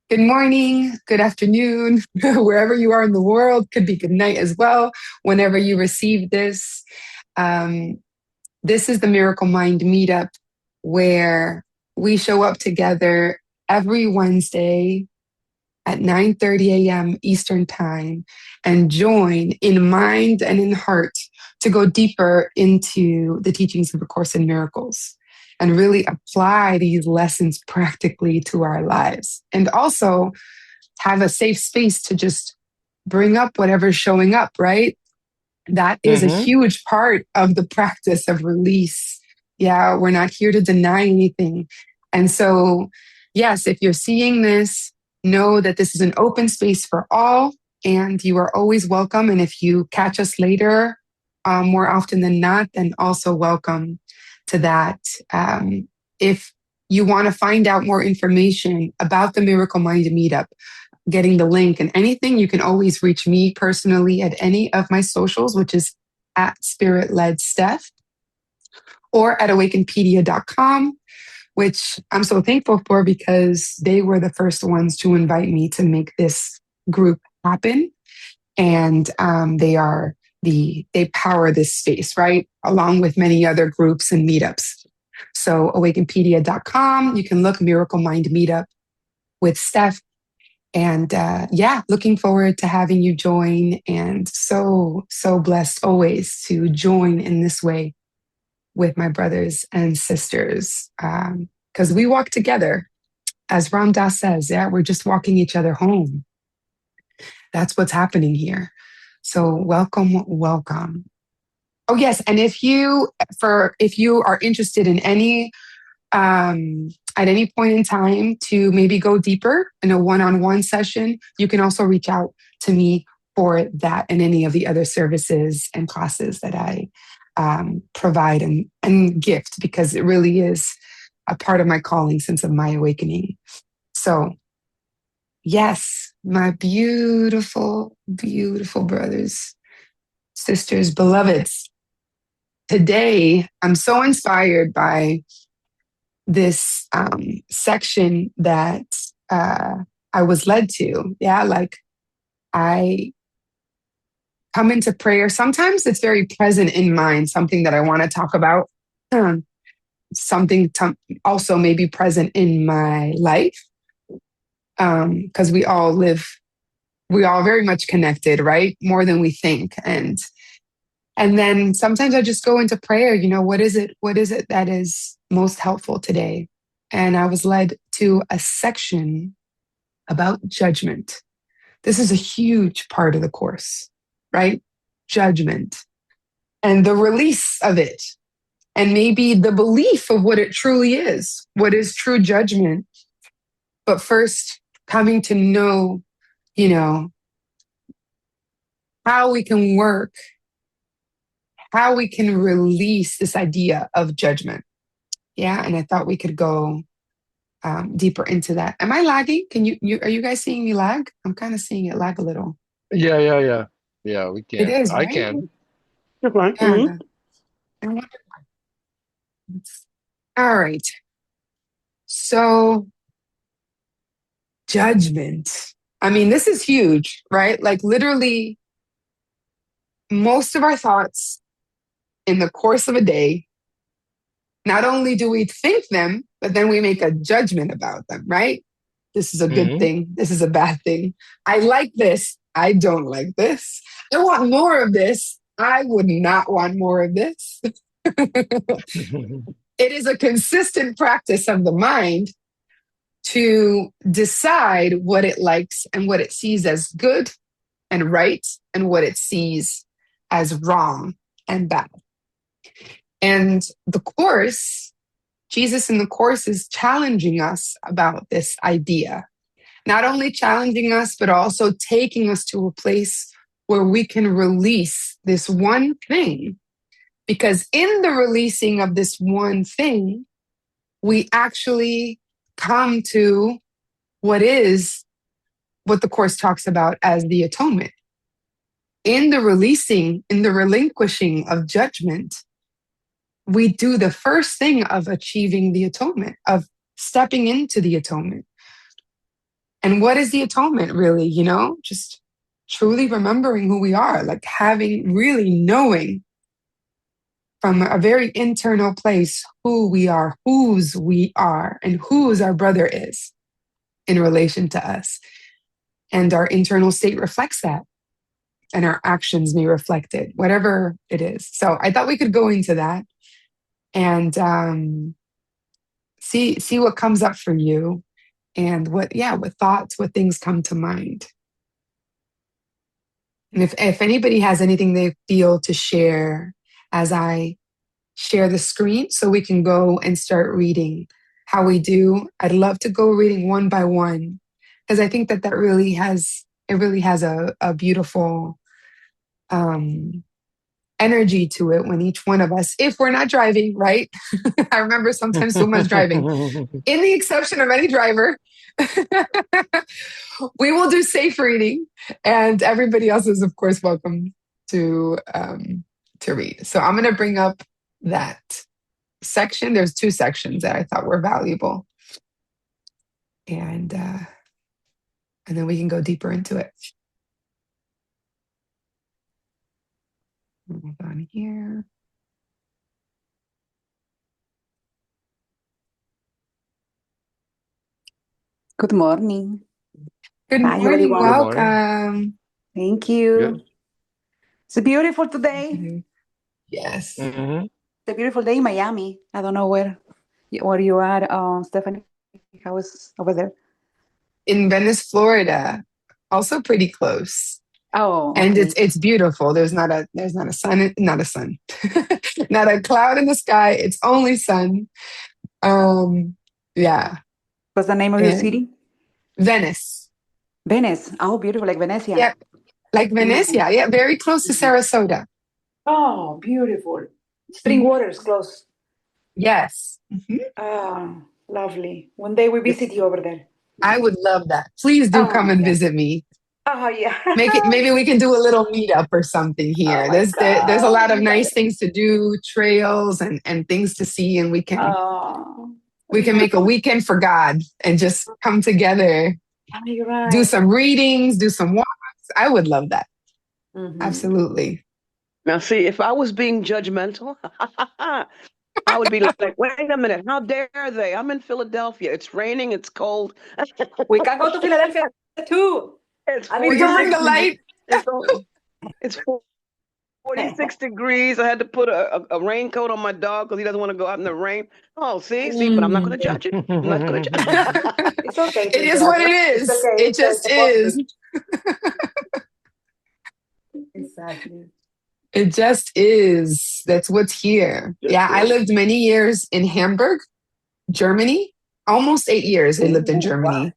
Good morning, good afternoon, wherever you are in the world. Could be good night as well, whenever you receive this. Um, this is the Miracle Mind Meetup, where we show up together every Wednesday at 9:30 a.m. Eastern Time and join in mind and in heart to go deeper into the teachings of A Course in Miracles and really apply these lessons practically to our lives. And also have a safe space to just bring up whatever's showing up, right? That is a Mm-hmm. huge part of the practice of release. Yeah, we're not here to deny anything. And so, yes, if you're seeing this, know that this is an open space for all and you are always welcome. And if you catch us later, more often than not, then also welcome to that. If you want to find out more information about the Miracle Mind Meetup, getting the link and anything, you can always reach me personally at any of my socials, which is at Spirit Led Steph or at awakenpedia.com, which I'm so thankful for because they were the first ones to invite me to make this group happen. And they power this space, right? Along with many other groups and meetups. So awakenpedia.com, you can look Miracle Mind Meetup with Steph. And yeah, looking forward to having you join. And so blessed always to join in this way with my brothers and sisters. Because we walk together, as Ram Dass says, yeah, we're just walking each other home. That's what's happening here. So welcome, welcome. Oh yes, and if you are interested in any at any point in time to maybe go deeper in a one-on-one session, you can also reach out to me for that and any of the other services and classes that I provide and gift, because it really is a part of my calling since of my awakening. So yes, my beautiful, beautiful brothers, sisters, beloveds. Today, I'm so inspired by this section that I was led to. Yeah, like I come into prayer. Sometimes it's very present in mind, something that I want to talk about, something also maybe present in my life, because we all very much connected, right? More than we think. And then sometimes I just go into prayer, what is it? What is it that is most helpful today? And I was led to a section about judgment. This is a huge part of the course, right? Judgment and the release of it, and maybe the belief of what it truly is, what is true judgment. But first, coming to know, you know, how we can work, how we can release this idea of judgment. Yeah. And I thought we could go deeper into that. Am I lagging? Are you guys seeing me lag? I'm kind of seeing it lag a little. Yeah, yeah, yeah. Yeah, we It can. is, I right? can. You're fine. Yeah. I wonder- All right. So judgment. I mean, this is huge, right? Like literally most of our thoughts in the course of a day, not only do we think them, but then we make a judgment about them, right? This is a good Mm-hmm. thing. This is a bad thing. I like this. I don't like this. I want more of this. I would not want more of this. It is a consistent practice of the mind to decide what it likes and what it sees as good and right and what it sees as wrong and bad. And the Course, Jesus in the Course is challenging us about this idea. Not only challenging us, but also taking us to a place where we can release this one thing. Because in the releasing of this one thing, we actually come to what the Course talks about as the atonement. In the releasing, in the relinquishing of judgment, we do the first thing of achieving the atonement, of stepping into the atonement. And what is the atonement really, just truly remembering who we are, like really knowing from a very internal place who we are, whose we are, and whose our brother is in relation to us. And our internal state reflects that. And our actions may reflect it, whatever it is. So I thought we could go into that and see what comes up for you and what thoughts, what things come to mind. And if anybody has anything they feel to share as I share the screen so we can go and start reading how we do, I'd love to go reading one by one because I think that really has a beautiful energy to it when each one of us, if we're not driving, right? I remember sometimes so much driving. In the exception of any driver, we will do safe reading, and everybody else is, of course, welcome to read. So I'm going to bring up that section. There's 2 sections that I thought were valuable, and then we can go deeper into it. Hold on here. Good morning. Good morning. Everyone. Welcome. Good morning. Thank you. Good. It's beautiful today. Yes. Mm-hmm. It's a beautiful day in Miami. I don't know where you are, Stephanie. How is over there? In Venice, Florida. Also pretty close. Oh, okay. And it's beautiful. There's not a sun, not a cloud in the sky. It's only sun. Yeah. What's the name of your city? Venice. Venice. Oh, beautiful, like Venezia. Yeah, like Venice. Mm-hmm. Yeah, very close to Sarasota. Oh, beautiful. Spring waters close. Yes. Mm-hmm. Oh, lovely. One day we visit you over there. I would love that. Please do come and visit me. Oh, yeah. Maybe we can do a little meetup or something here. Oh, there's a lot of nice things to do, trails and things to see, and we can make a weekend for God and just come together, do some readings, do some walks. I would love that. Mm-hmm. Absolutely. Now, see, if I was being judgmental, I would be like, wait a minute, how dare they? I'm in Philadelphia. It's raining, it's cold. We can go to Philadelphia too. We can bring the light. It's 46 degrees. I had to put a raincoat on my dog because he doesn't want to go out in the rain. Oh, see, but I'm not going to judge it. I'm not going to judge it. It's okay. It is what it is. Okay. It just is. Exactly. It just is. That's what's here. Yeah, I lived many years in Hamburg, Germany. Almost 8 years I lived in Germany.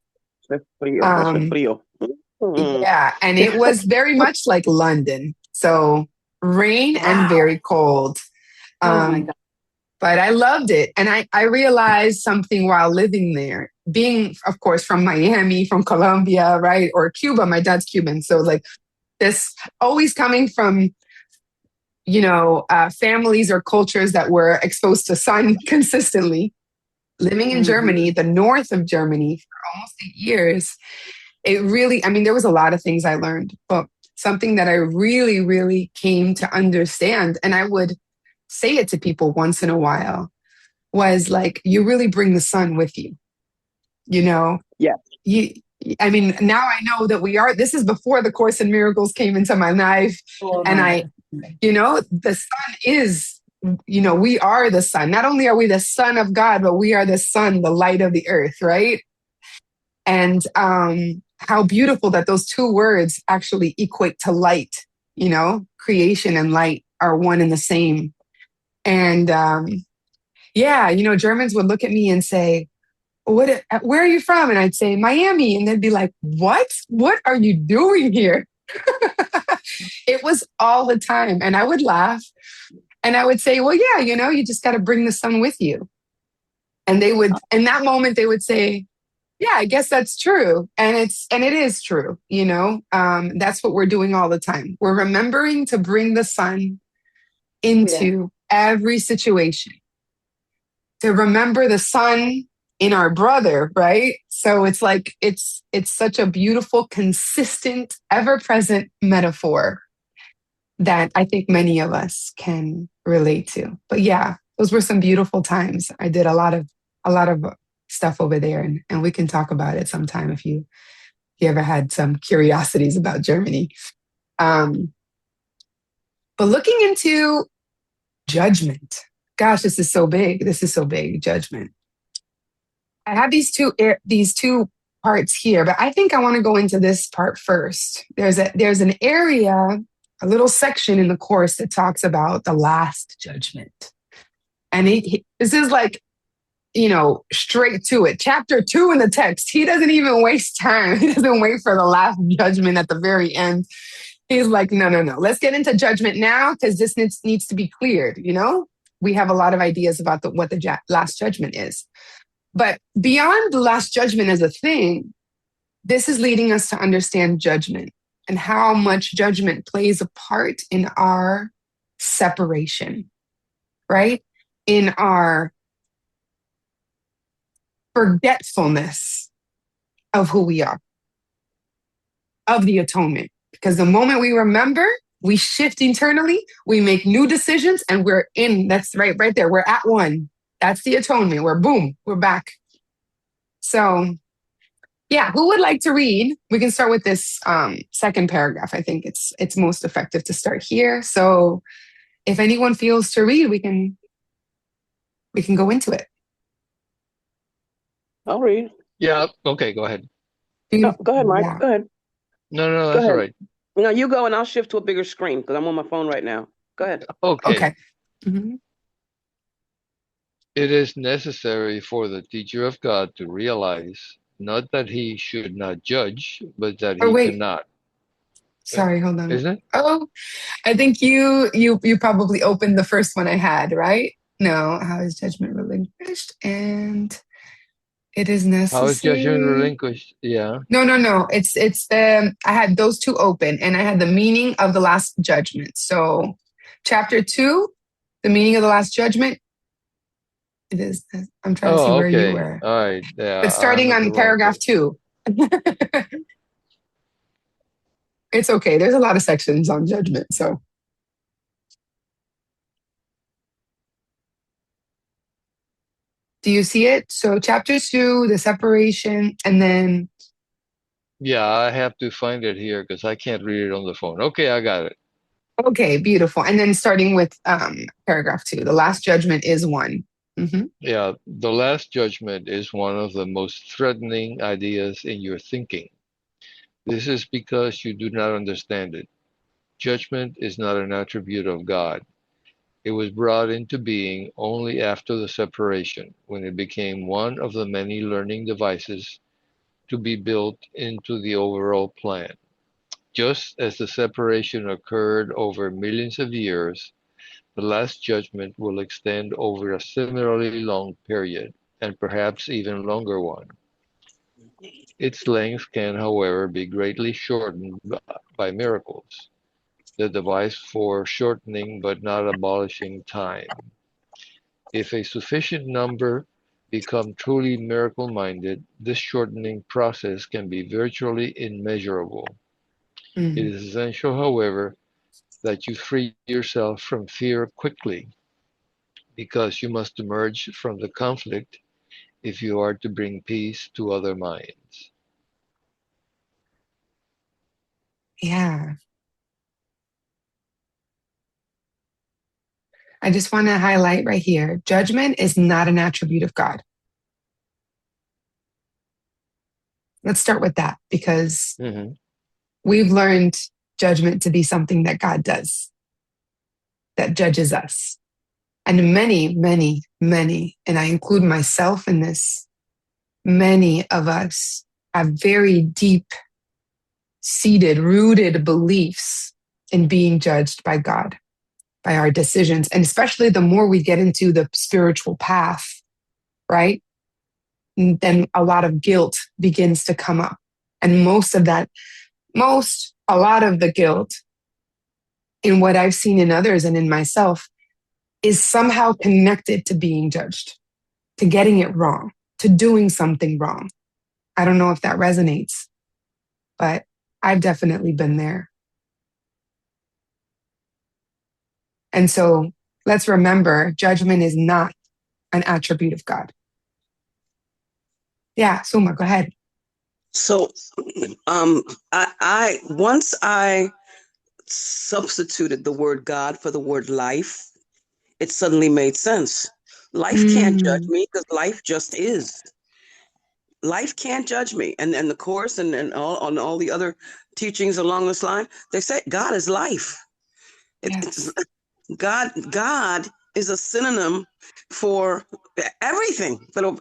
Yeah, and it was very much like London. So rain and very cold. Oh my God. But I loved it. And I realized something while living there. Being, of course, from Miami, from Colombia, right? Or Cuba. My dad's Cuban. So like this always coming from, families or cultures that were exposed to sun consistently. Living in Germany, the north of Germany for almost 8 years, it really, there was a lot of things I learned, but something that I really, really came to understand, and I would say it to people once in a while, was like, you really bring the sun with you, Yeah. Now I know that this is before the Course in Miracles came into my life. And the sun is, we are the sun. Not only are we the son of God, but we are the sun, the light of the earth, right? And how beautiful that those 2 words actually equate to light, creation and light are one and the same. And Germans would look at me and say, where are you from? And I'd say, Miami. And they'd be like, what are you doing here? It was all the time. And I would laugh and I would say, well, yeah, you just got to bring the sun with you. And they would, in that moment, they would say, yeah, I guess that's true. And it is true. That's what we're doing all the time. We're remembering to bring the sun into every situation, to remember the sun in our brother, right? So it's like, it's such a beautiful, consistent, ever-present metaphor that I think many of us can relate to. But yeah, those were some beautiful times. I did a lot of stuff over there, and we can talk about it sometime if you ever had some curiosities about Germany. But looking into judgment, gosh, this is so big. This is so big, judgment. I have these two parts here, but I think I want to go into this part first. There's an area, a little section in the course that talks about the last judgment. And this is like, straight to it. Chapter 2 in the text, he doesn't even waste time. He doesn't wait for the last judgment at the very end. He's like, no. Let's get into judgment now because this needs to be cleared. We have a lot of ideas about what the last judgment is. But beyond the last judgment as a thing, this is leading us to understand judgment and how much judgment plays a part in our separation, right? In our forgetfulness of who we are, of the atonement. Because the moment we remember, we shift internally, we make new decisions, and we're in. That's right there. We're at one. That's the atonement. We're back. So, yeah, who would like to read? We can start with this second paragraph. I think it's most effective to start here. So, if anyone feels to read, we can go into it. I'll read. Yeah. Okay. Go ahead. No, go ahead, Mike. Yeah. Go ahead. No, that's all right. No, you go and I'll shift to a bigger screen because I'm on my phone right now. Go ahead. Okay. Mm-hmm. It is necessary for the teacher of God to realize not that he should not judge, but that he cannot. Sorry, hold on. Isn't it? Oh, I think you probably opened the first one I had, right? No, how is judgment relinquished? And it is necessary. How is judgment relinquished? Yeah. No. It's I had those two open, and I had the meaning of the last judgment. So, chapter 2, the meaning of the last judgment. It is. I'm trying to see where you were. All right. Yeah. But starting on paragraph 2. It's okay. There's a lot of sections on judgment, so. Do you see it? So chapter 2, the separation, and then. Yeah, I have to find it here because I can't read it on the phone. Okay, I got it. Okay, beautiful. And then starting with paragraph 2, the last judgment is 1. Mm-hmm. Yeah, the last judgment is one of the most threatening ideas in your thinking. This is because you do not understand it. Judgment is not an attribute of God. It was brought into being only after the separation, when it became one of the many learning devices to be built into the overall plan. Just as the separation occurred over millions of years, the last judgment will extend over a similarly long period, and perhaps even longer one. Its length can, however, be greatly shortened by miracles, the device for shortening but not abolishing time. If a sufficient number become truly miracle-minded, this shortening process can be virtually immeasurable. It is essential, however, that you free yourself from fear quickly, because you must emerge from the conflict if you are to bring peace to other minds. Yeah. I just want to highlight right here, judgment is not an attribute of God. Let's start with that, because we've learned judgment to be something that God does, that judges us. And many, and I include myself in this, many of us have very deep-seated, rooted beliefs in being judged by God, by our decisions. And especially the more we get into the spiritual path, right? Then a lot of guilt begins to come up. And a lot of the guilt in what I've seen in others and in myself is somehow connected to being judged, to getting it wrong. to doing something wrong. I don't know if that resonates, but I've definitely been there. And so let's remember, judgment is not an attribute of God. Yeah, Suma, go ahead. So, I once I substituted the word God for the word life, it suddenly made sense. Life can't judge me because life just is. Life can't judge me. And the course and all the other teachings along this line, they say God is life. Yes. It's God is a synonym for everything, and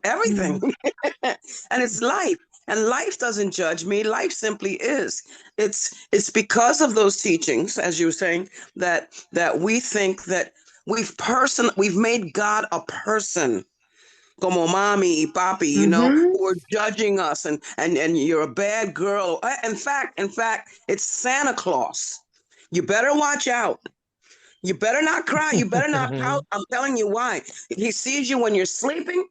it's life. And life doesn't judge me. Life simply is. It's because of those teachings, as you were saying, that we think that we've made God a person, como mommy, papi, who are judging us, and you're a bad girl. In fact, it's Santa Claus. You better watch out. You better not cry. You better not pout. I'm telling you why. He sees you when you're sleeping.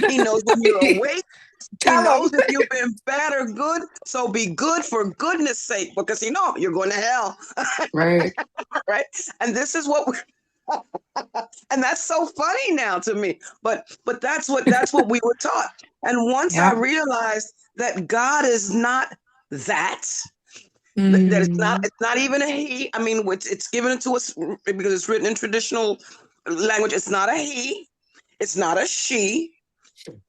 He knows when you're awake. He knows if you've been bad or good. So be good for goodness sake, because you're going to hell. Right. Right. And this is what and that's so funny now to me. But that's what we were taught. And once I realized that God is not that, that it's not even a he. I mean, it's given to us because it's written in traditional language. It's not a he. It's not a she.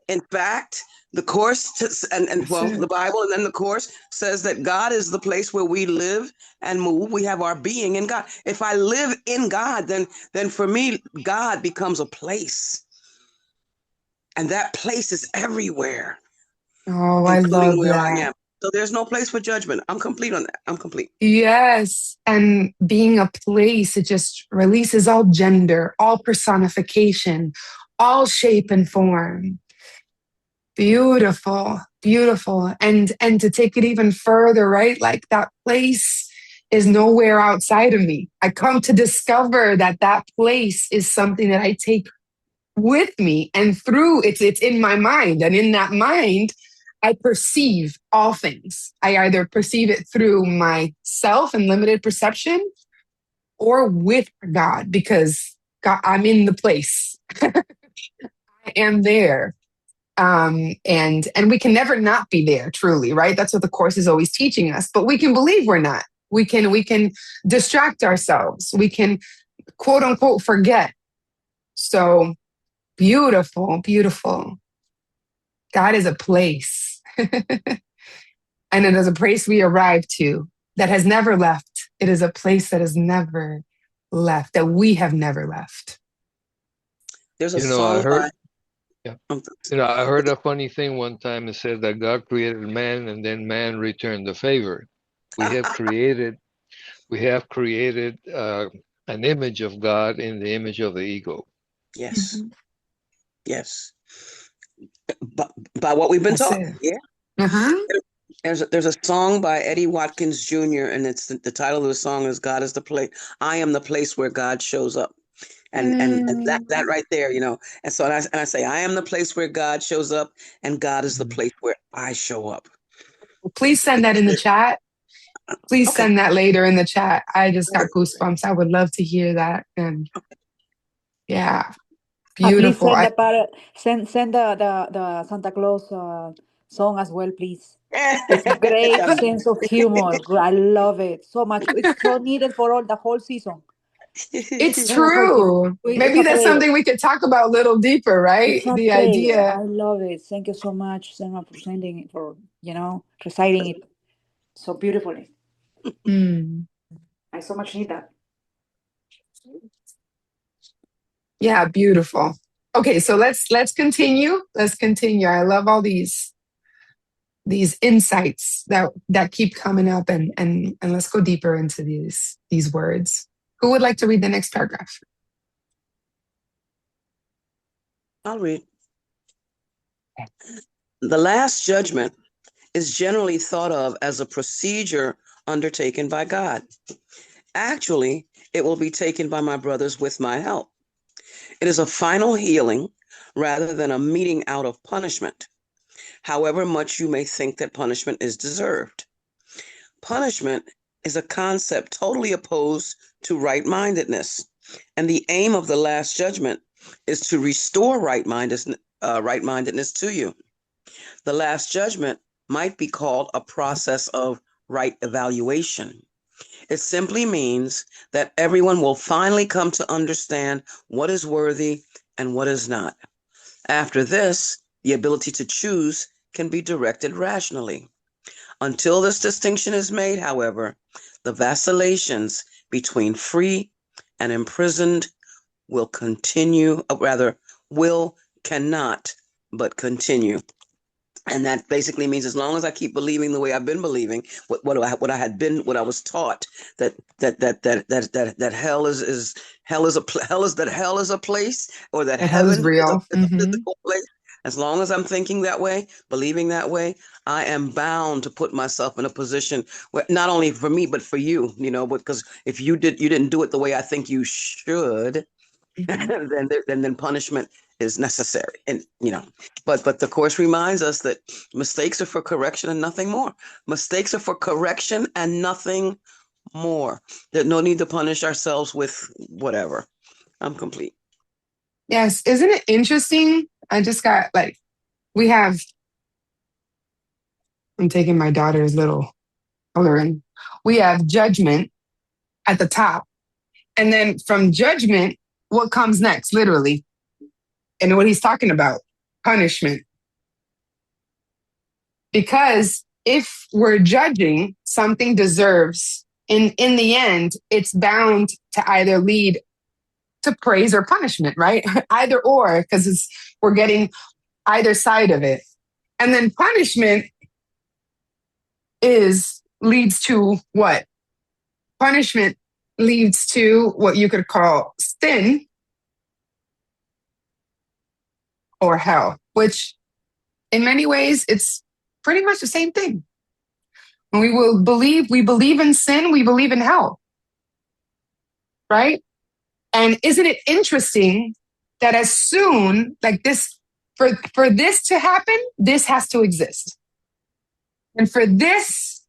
In fact, the course the Bible and then the course says that God is the place where we live and move. We have our being in God. If I live in God, then for me, God becomes a place, and that place is everywhere, Oh, I including love where I that. am. So there's no place for judgment. I'm complete on that. I'm complete. Yes. And being a place, it just releases all gender, all personification, all shape and form. Beautiful, beautiful. And to take it even further, right? Like that place is nowhere outside of me. I come to discover that place is something that I take with me, and through it's in my mind, and in that mind I perceive all things. I either perceive it through myself and limited perception, or with God, because God, I'm in the place. I am there. And we can never not be there, truly, right? That's what the course is always teaching us. But we can believe we're not. We can distract ourselves. We can, quote unquote, forget. So beautiful, beautiful. God is a place. And it is a place we arrive to that has never left. It is a place that has never left, that we have never left. There's a song I heard a funny thing one time. It said that God created man and then man returned the favor. We have created an image of God in the image of the ego. Yes. Mm-hmm. Yes. By what we've been taught. Yeah. Uh-huh. There's a song by Eddie Watkins Jr. and it's the title of the song is God is the place. I am the place where God shows up. And that right there, And so I say, I am the place where God shows up, and God is the place where I show up. Please send that in the chat. Please send that later in the chat. I just got goosebumps. I would love to hear that. And yeah, beautiful. Please send the Santa Claus song as well, please. It's a great sense of humor. I love it so much. It's so needed for the whole season. It's true. Maybe that's something we could talk about a little deeper, right? The idea. I love it. Thank you so much, Selma, for sending it, for reciting it so beautifully. I so much need that. Yeah, beautiful. Okay, so let's continue. Let's continue. I love all these insights that keep coming up, and let's go deeper into these words. Who would like to read the next paragraph? I'll read. The last judgment is generally thought of as a procedure undertaken by God. Actually, it will be taken by my brothers with my help. It is a final healing rather than a meting out of punishment, however much you may think that punishment is deserved. Punishment is a concept totally opposed to right-mindedness, and the aim of the Last Judgment is to restore right-mindedness to you. The Last Judgment might be called a process of right evaluation. It simply means that everyone will finally come to understand what is worthy and what is not. After this, the ability to choose can be directed rationally. Until this distinction is made, however, the vacillations between free and imprisoned will continue, cannot, but continue. And that basically means as long as I keep believing the way I've been believing, what I was taught, that hell is a place, or that Hell is heaven real. is a physical place. As long as I'm thinking that way, believing that way, I am bound to put myself in a position where, not only for me but for you, because if you didn't do it the way I think you should, then punishment is necessary. And but the Course reminds us that mistakes are for correction and nothing more. Mistakes are for correction and nothing more. There's no need to punish ourselves with whatever. I'm complete. Yes. Isn't it interesting? I just got I'm taking my daughter's little coloring. We have judgment at the top. And then from judgment, what comes next, literally? And what he's talking about, punishment. Because if we're judging, something deserves, in the end, it's bound to either lead to praise or punishment, right? Either or, because we're getting either side of it. And then punishment leads to what? Punishment leads to what you could call sin or hell, which in many ways, it's pretty much the same thing. We believe in sin, we believe in hell, right? And isn't it interesting that as soon, like this, for this to happen, this has to exist. And for this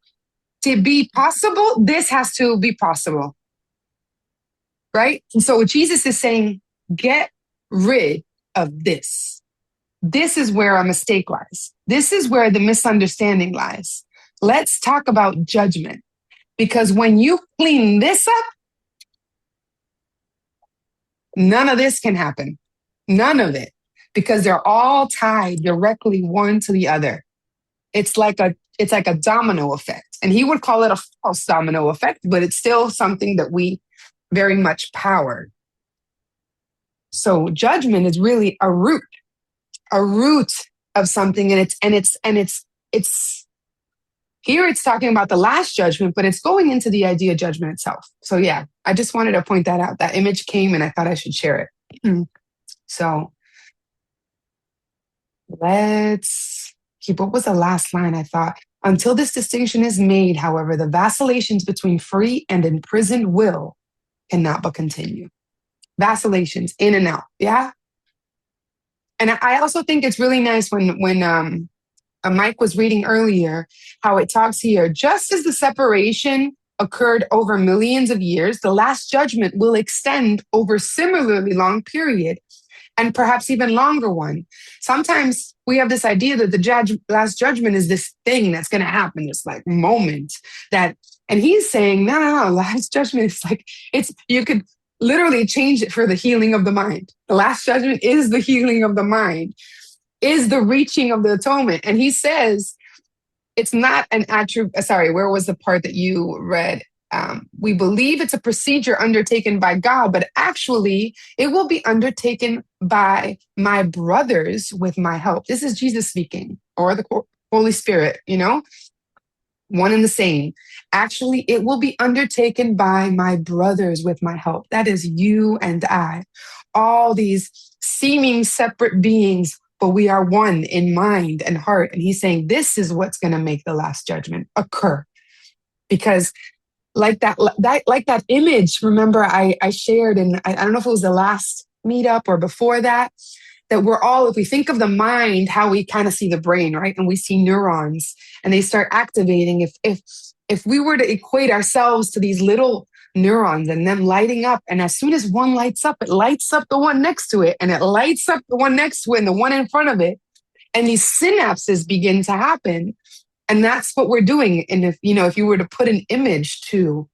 to be possible, this has to be possible, right? And so Jesus is saying, get rid of this. This is where a mistake lies. This is where the misunderstanding lies. Let's talk about judgment. Because when you clean this up, none of this can happen. None of it. Because they're all tied directly one to the other. It's like a domino effect. And he would call it a false domino effect, but it's still something that we very much power. So judgment is really a root of something. And it's here it's talking about the last judgment, but it's going into the idea of judgment itself. So yeah, I just wanted to point that out. That image came and I thought I should share it. So let's keep, what was the last line I thought? Until this distinction is made, however, the vacillations between free and imprisoned will cannot but continue. Vacillations in and out. Yeah. And I also think it's really nice when Mike was reading earlier, how it talks here, just as the separation occurred over millions of years, the last judgment will extend over similarly long period, and perhaps even longer one. Sometimes we have this idea that the last judgment is this thing that's going to happen, this like moment that, and he's saying, no, last judgment is like, you could literally change it for the healing of the mind. The last judgment is the healing of the mind, is the reaching of the atonement. And he says, it's not an attribute. Sorry, where was the part that you read? We believe it's a procedure undertaken by God, but actually it will be undertaken by my brothers with my help. This is Jesus speaking, or the Holy Spirit, one and the same. Actually, it will be undertaken by my brothers with my help. That is you and I, all these seeming separate beings, but we are one in mind and heart. And he's saying, this is what's going to make the last judgment occur. Because like that image, remember I shared, and I don't know if it was the last meetup or before that that we're all, if we think of the mind, how we kind of see the brain, right? And we see neurons and they start activating. If we were to equate ourselves to these little neurons and them lighting up, and as soon as one lights up, it lights up the one next to it, and it lights up the one next to it and the one in front of it. And these synapses begin to happen. And that's what we're doing. And if you were to put an image to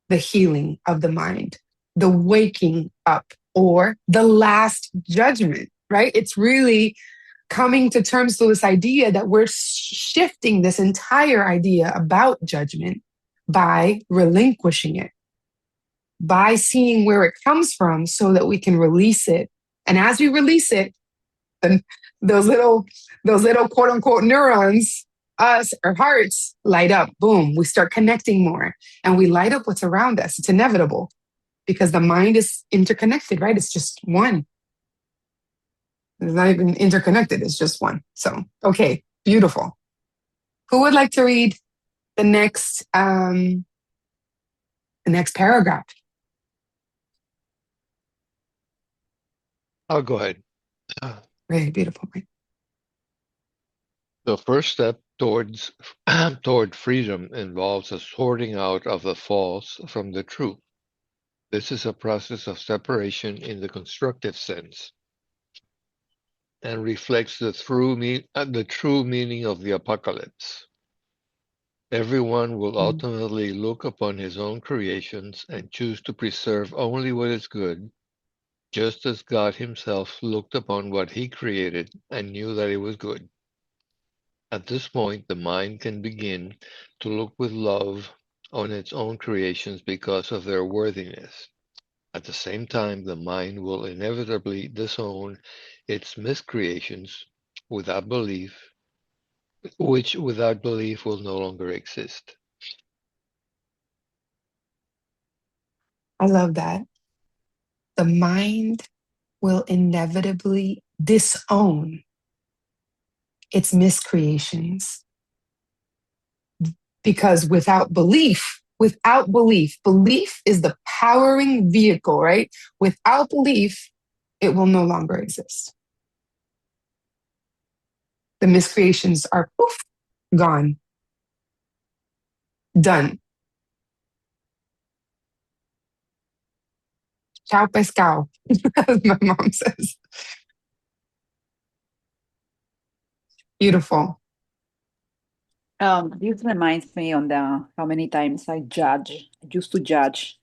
the healing of the mind, the waking up, or the last judgment, right? It's really coming to terms with this idea that we're shifting this entire idea about judgment by relinquishing it, by seeing where it comes from so that we can release it. And as we release it, then those little quote unquote neurons, us, our hearts light up. Boom, we start connecting more and we light up what's around us. It's inevitable because the mind is interconnected, right? It's just one. It's not even interconnected, it's just one. So, okay, beautiful. Who would like to read the next paragraph? I'll go ahead. Very beautiful. The first step toward freedom involves a sorting out of the false from the true. This is a process of separation in the constructive sense and reflects the true meaning of the apocalypse. Everyone will ultimately look upon his own creations and choose to preserve only what is good, just as God himself looked upon what he created and knew that it was good. At this point, the mind can begin to look with love on its own creations because of their worthiness. At the same time, the mind will inevitably disown its miscreations without belief, which without belief will no longer exist. I love that. The mind will inevitably disown its miscreations because without belief, belief is the powering vehicle, right? Without belief, it will no longer exist. The miscreations are poof, gone, done. Ciao pescado, as my mom says. Beautiful. This reminds me on how many times I used to judge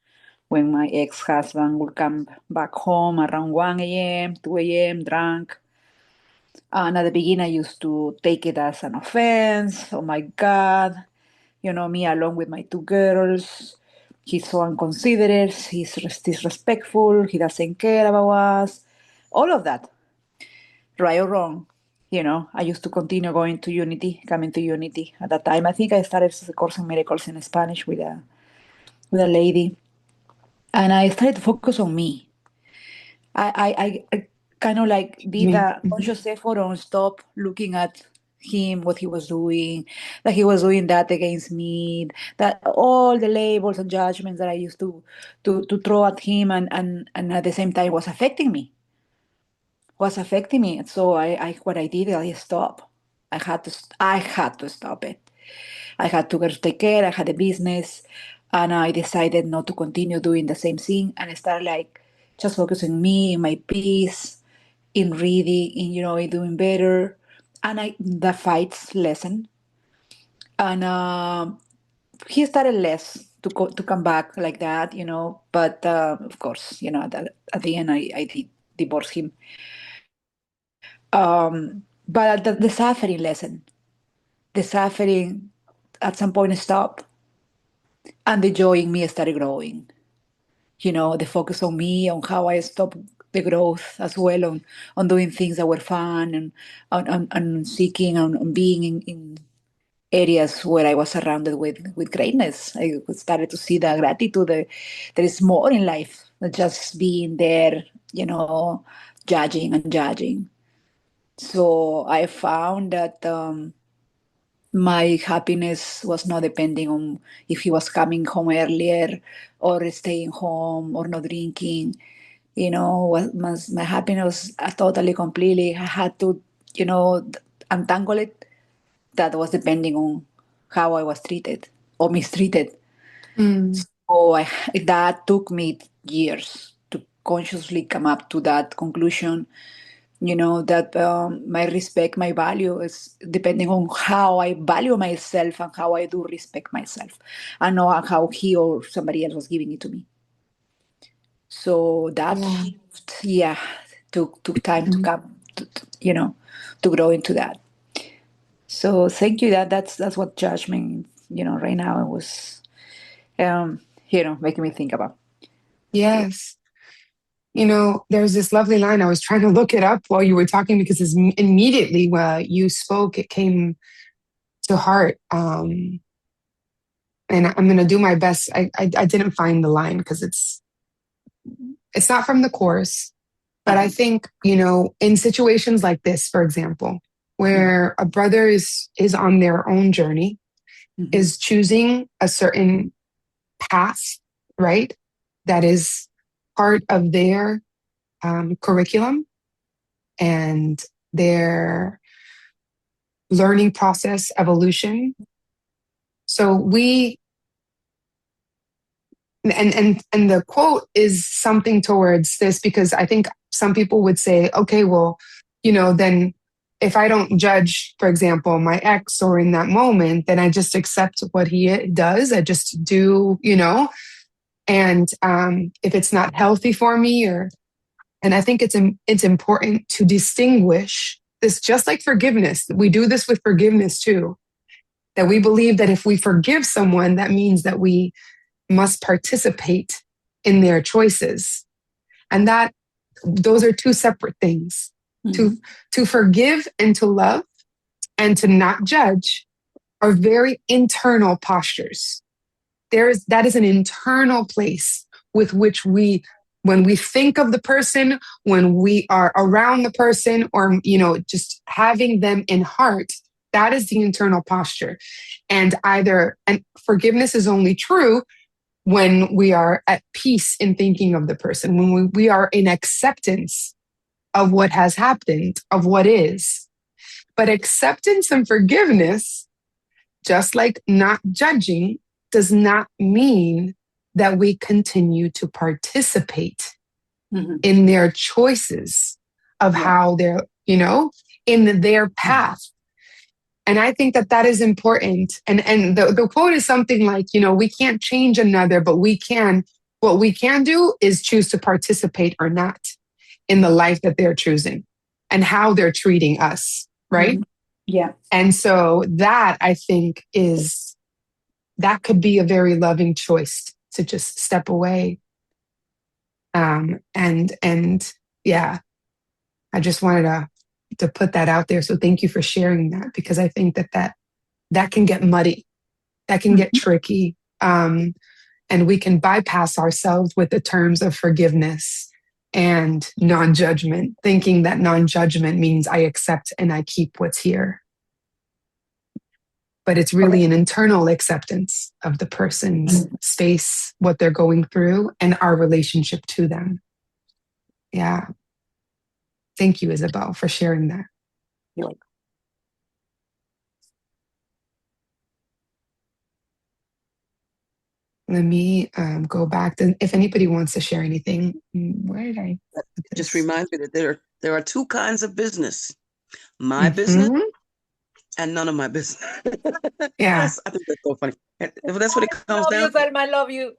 when my ex-husband would come back home around 1 a.m., 2 a.m., drunk. And at the beginning, I used to take it as an offense. Oh my God, me along with my 2 girls. He's so inconsiderate, he's disrespectful, he doesn't care about us. All of that, right or wrong. I used to continue coming to Unity. At that time, I think I started the course in miracles in Spanish with a lady. And I started to focus on me. I kind of like did a conscious effort on stop looking at him, what he was doing, that he was doing that against me, that all the labels and judgments that I used to throw at him and at the same time was affecting me. So what I did, I stopped. I had to stop it. I had to go to take care. I had a business, and I decided not to continue doing the same thing. And I started like just focusing me, in my peace, in reading, in doing better. And the fights lessened, and he started less to come back like that, But of course, at the end, I did divorce him. But the suffering lessened. The suffering at some point stopped, and the joy in me started growing. The focus on me, on how I stopped the growth as well, on doing things that were fun and on seeking, on being in areas where I was surrounded with greatness. I started to see the gratitude that there is more in life than just being there, judging and judging. So I found that my happiness was not depending on if he was coming home earlier or staying home or not drinking, my happiness totally, completely. I had to, untangle it. That was depending on how I was treated or mistreated. Mm. So that took me years to consciously come up to that conclusion. That my respect, my value is depending on how I value myself and how I do respect myself, and not how he or somebody else was giving it to me. So that Yeah. shift, yeah, took time to Mhm. come, to grow into that. So thank you. That's what judgment, right now it was, making me think about. Yes. There's this lovely line. I was trying to look it up while you were talking because immediately while you spoke, it came to heart. And I'm going to do my best. I didn't find the line because it's not from the course, but I think, in situations like this, for example, where a brother is on their own journey, Mhm. is choosing a certain path, right? That is part of their curriculum and their learning process, evolution. So and the quote is something towards this, because I think some people would say, okay, well, then if I don't judge, for example, my ex, or in that moment, then I just accept what he does. I just do, and if it's not healthy for me, and I think it's important to distinguish this, just like forgiveness. We do this with forgiveness too, that we believe that if we forgive someone, that means that we must participate in their choices. And those are two separate things. Mhm. To forgive and to love and to not judge are very internal postures. That is an internal place with which when we think of the person, when we are around the person, or, just having them in heart, that is the internal posture. And forgiveness is only true when we are at peace in thinking of the person, when we are in acceptance of what has happened, of what is. But acceptance and forgiveness, just like not judging, does not mean that we continue to participate Mhm. in their choices of Yeah. how they're, in their path. And I think that is important. And the quote is something like, we can't change another, but what we can do is choose to participate or not in the life that they're choosing and how they're treating us, right? Mhm. Yeah. And so that, I think, that could be a very loving choice, to just step away. And yeah, I just wanted to put that out there. So thank you for sharing that, because I think that can get muddy, that can get tricky. And we can bypass ourselves with the terms of forgiveness and non-judgment, thinking that non-judgment means I accept and I keep what's here. But it's really an internal acceptance of the person's space, what they're going through, and our relationship to them. Yeah. Thank you, Isabel, for sharing that. You're welcome. Let me go back to, if anybody wants to share anything. Where did I put this? Just remind me that there are two kinds of business: my business and none of my business. Yeah. I think that's so funny. That's what it comes down to. Selma, I love you.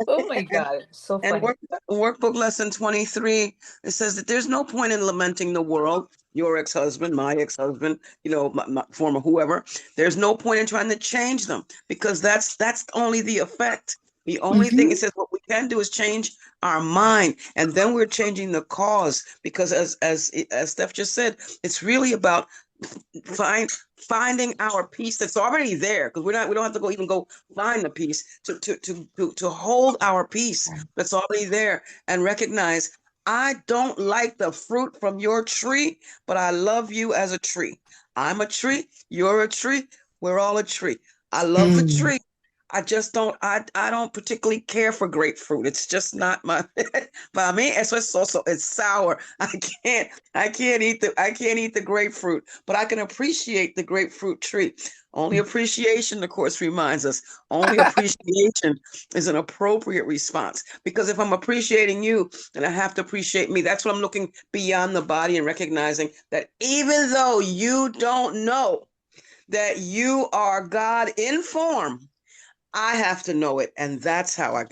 Oh my God, so And funny. workbook lesson 23, it says that there's no point in lamenting the world, your ex-husband, my ex-husband, my former whoever. There's no point in trying to change them, because that's only the effect. The only thing it says what we can do is change our mind, and then we're changing the cause. Because as Steph just said, it's really about finding our peace that's already there, because we don't have to go find the peace, to hold our peace that's already there, and recognize, I don't like the fruit from your tree, but I love you as a tree. I'm a tree, you're a tree, we're all a tree. I love the tree. just don't, I don't particularly care for grapefruit. It's just not my, para mí eso es so, it's sour. I can't eat the grapefruit, but I can appreciate the grapefruit tree. Only appreciation, of course, reminds us, only appreciation is an appropriate response. Because if I'm appreciating you, then I have to appreciate me. That's what I'm looking beyond the body and recognizing that even though you don't know that you are God in form, I have to know it, and that's how I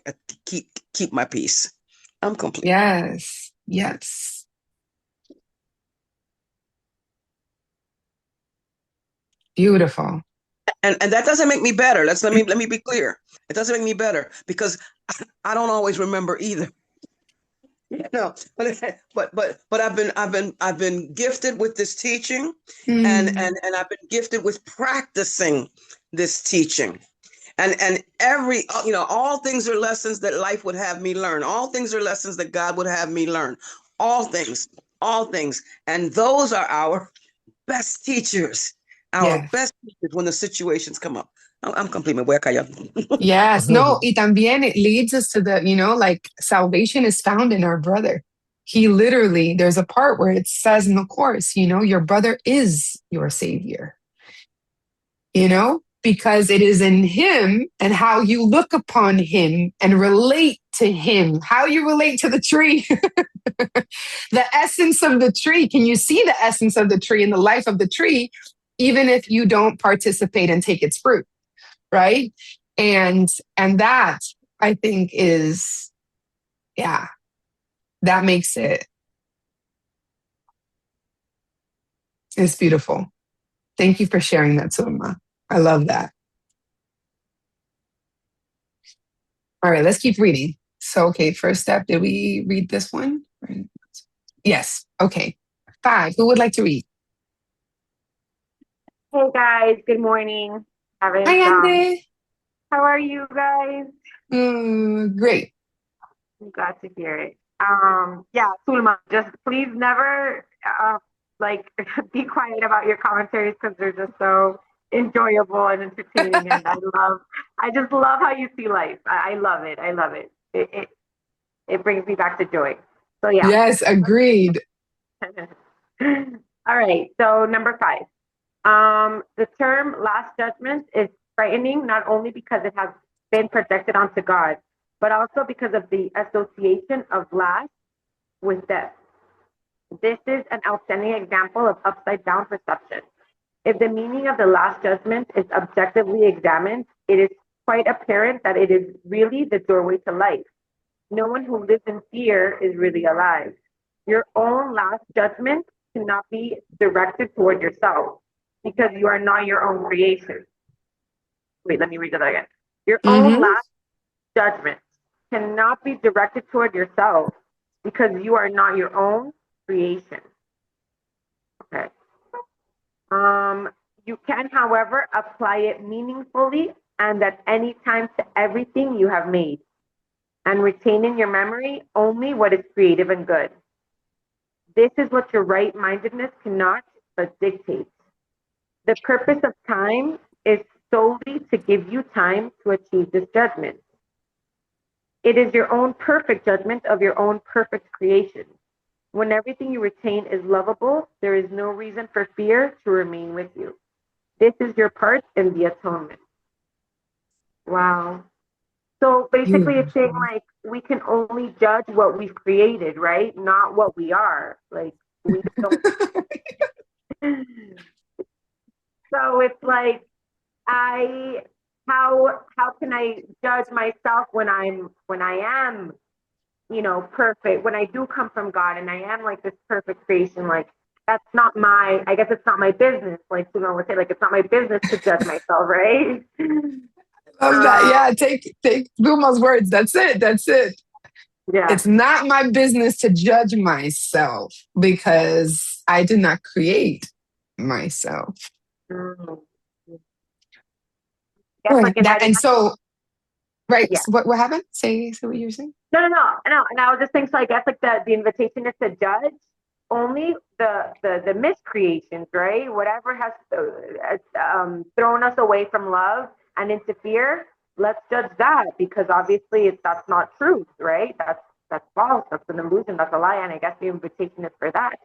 keep my peace. I'm complete. Yes. Yes. Beautiful. And that doesn't make me better. Let me be clear. It doesn't make me better because I don't always remember either. No, but I've been gifted with this teaching, and I've been gifted with practicing this teaching. And every, all things are lessons that life would have me learn. All things are lessons that God would have me learn. All things. And those are our best teachers, best teachers when the situations come up. I'm complete. Me voy a callar. Yes. No, y también it leads us to the, like salvation is found in our brother. He literally, there's a part where it says in the course, your brother is your savior. Because it is in him and how you look upon him and relate to him, how you relate to the tree, the essence of the tree. Can you see the essence of the tree and the life of the tree, even if you don't participate and take its fruit, right? And that, I think, is, that makes it's beautiful. Thank you for sharing that, Sulma. I love that. All right, let's keep reading. So, okay, first step, did we read this one? Yes, okay. 5, who would like to read? Hey guys, good morning. Hi, Andy. How are you guys? Great. I'm glad to hear it. Yeah, Sulma, just please never be quiet about your commentaries because they're just so enjoyable and entertaining, and I just love how you see life. I love it. I love it. It brings me back to joy. So yeah. Yes, agreed. All right. So number 5. The term last judgment is frightening not only because it has been projected onto God, but also because of the association of last with death. This is an outstanding example of upside down perception. If the meaning of the last judgment is objectively examined, it is quite apparent that it is really the doorway to life. No one who lives in fear is really alive. Your own last judgment cannot be directed toward yourself because you are not your own creation. Wait, let me read that again. Your own last judgment cannot be directed toward yourself because you are not your own creation. Okay. You can, however, apply it meaningfully and at any time to everything you have made, and retain in your memory only what is creative and good. This is what your right-mindedness cannot but dictate. The purpose of time is solely to give you time to achieve this judgment. It is your own perfect judgment of your own perfect creation. When everything you retain is lovable, there is no reason for fear to remain with you. This is your part in the atonement. Wow. So basically it's saying like we can only judge what we've created, right? Not what we are. Like we don't. So it's like how can I judge myself when I am, perfect, when I do come from God and I am like this perfect creation? Like that's not I guess it's not my business. Like someone would say, like it's not my business to judge myself, right? Love that. Yeah, take Buma's words. That's it. Yeah. It's not my business to judge myself because I did not create myself. Yes, and so, right. Yeah. So what happened? Say what you were saying. No. And I was just saying, so I guess like the invitation is to judge only the miscreations, right? Whatever has thrown us away from love and into fear, let's judge that, because obviously that's not truth, right? That's false. That's an illusion. That's a lie. And I guess the invitation is for that,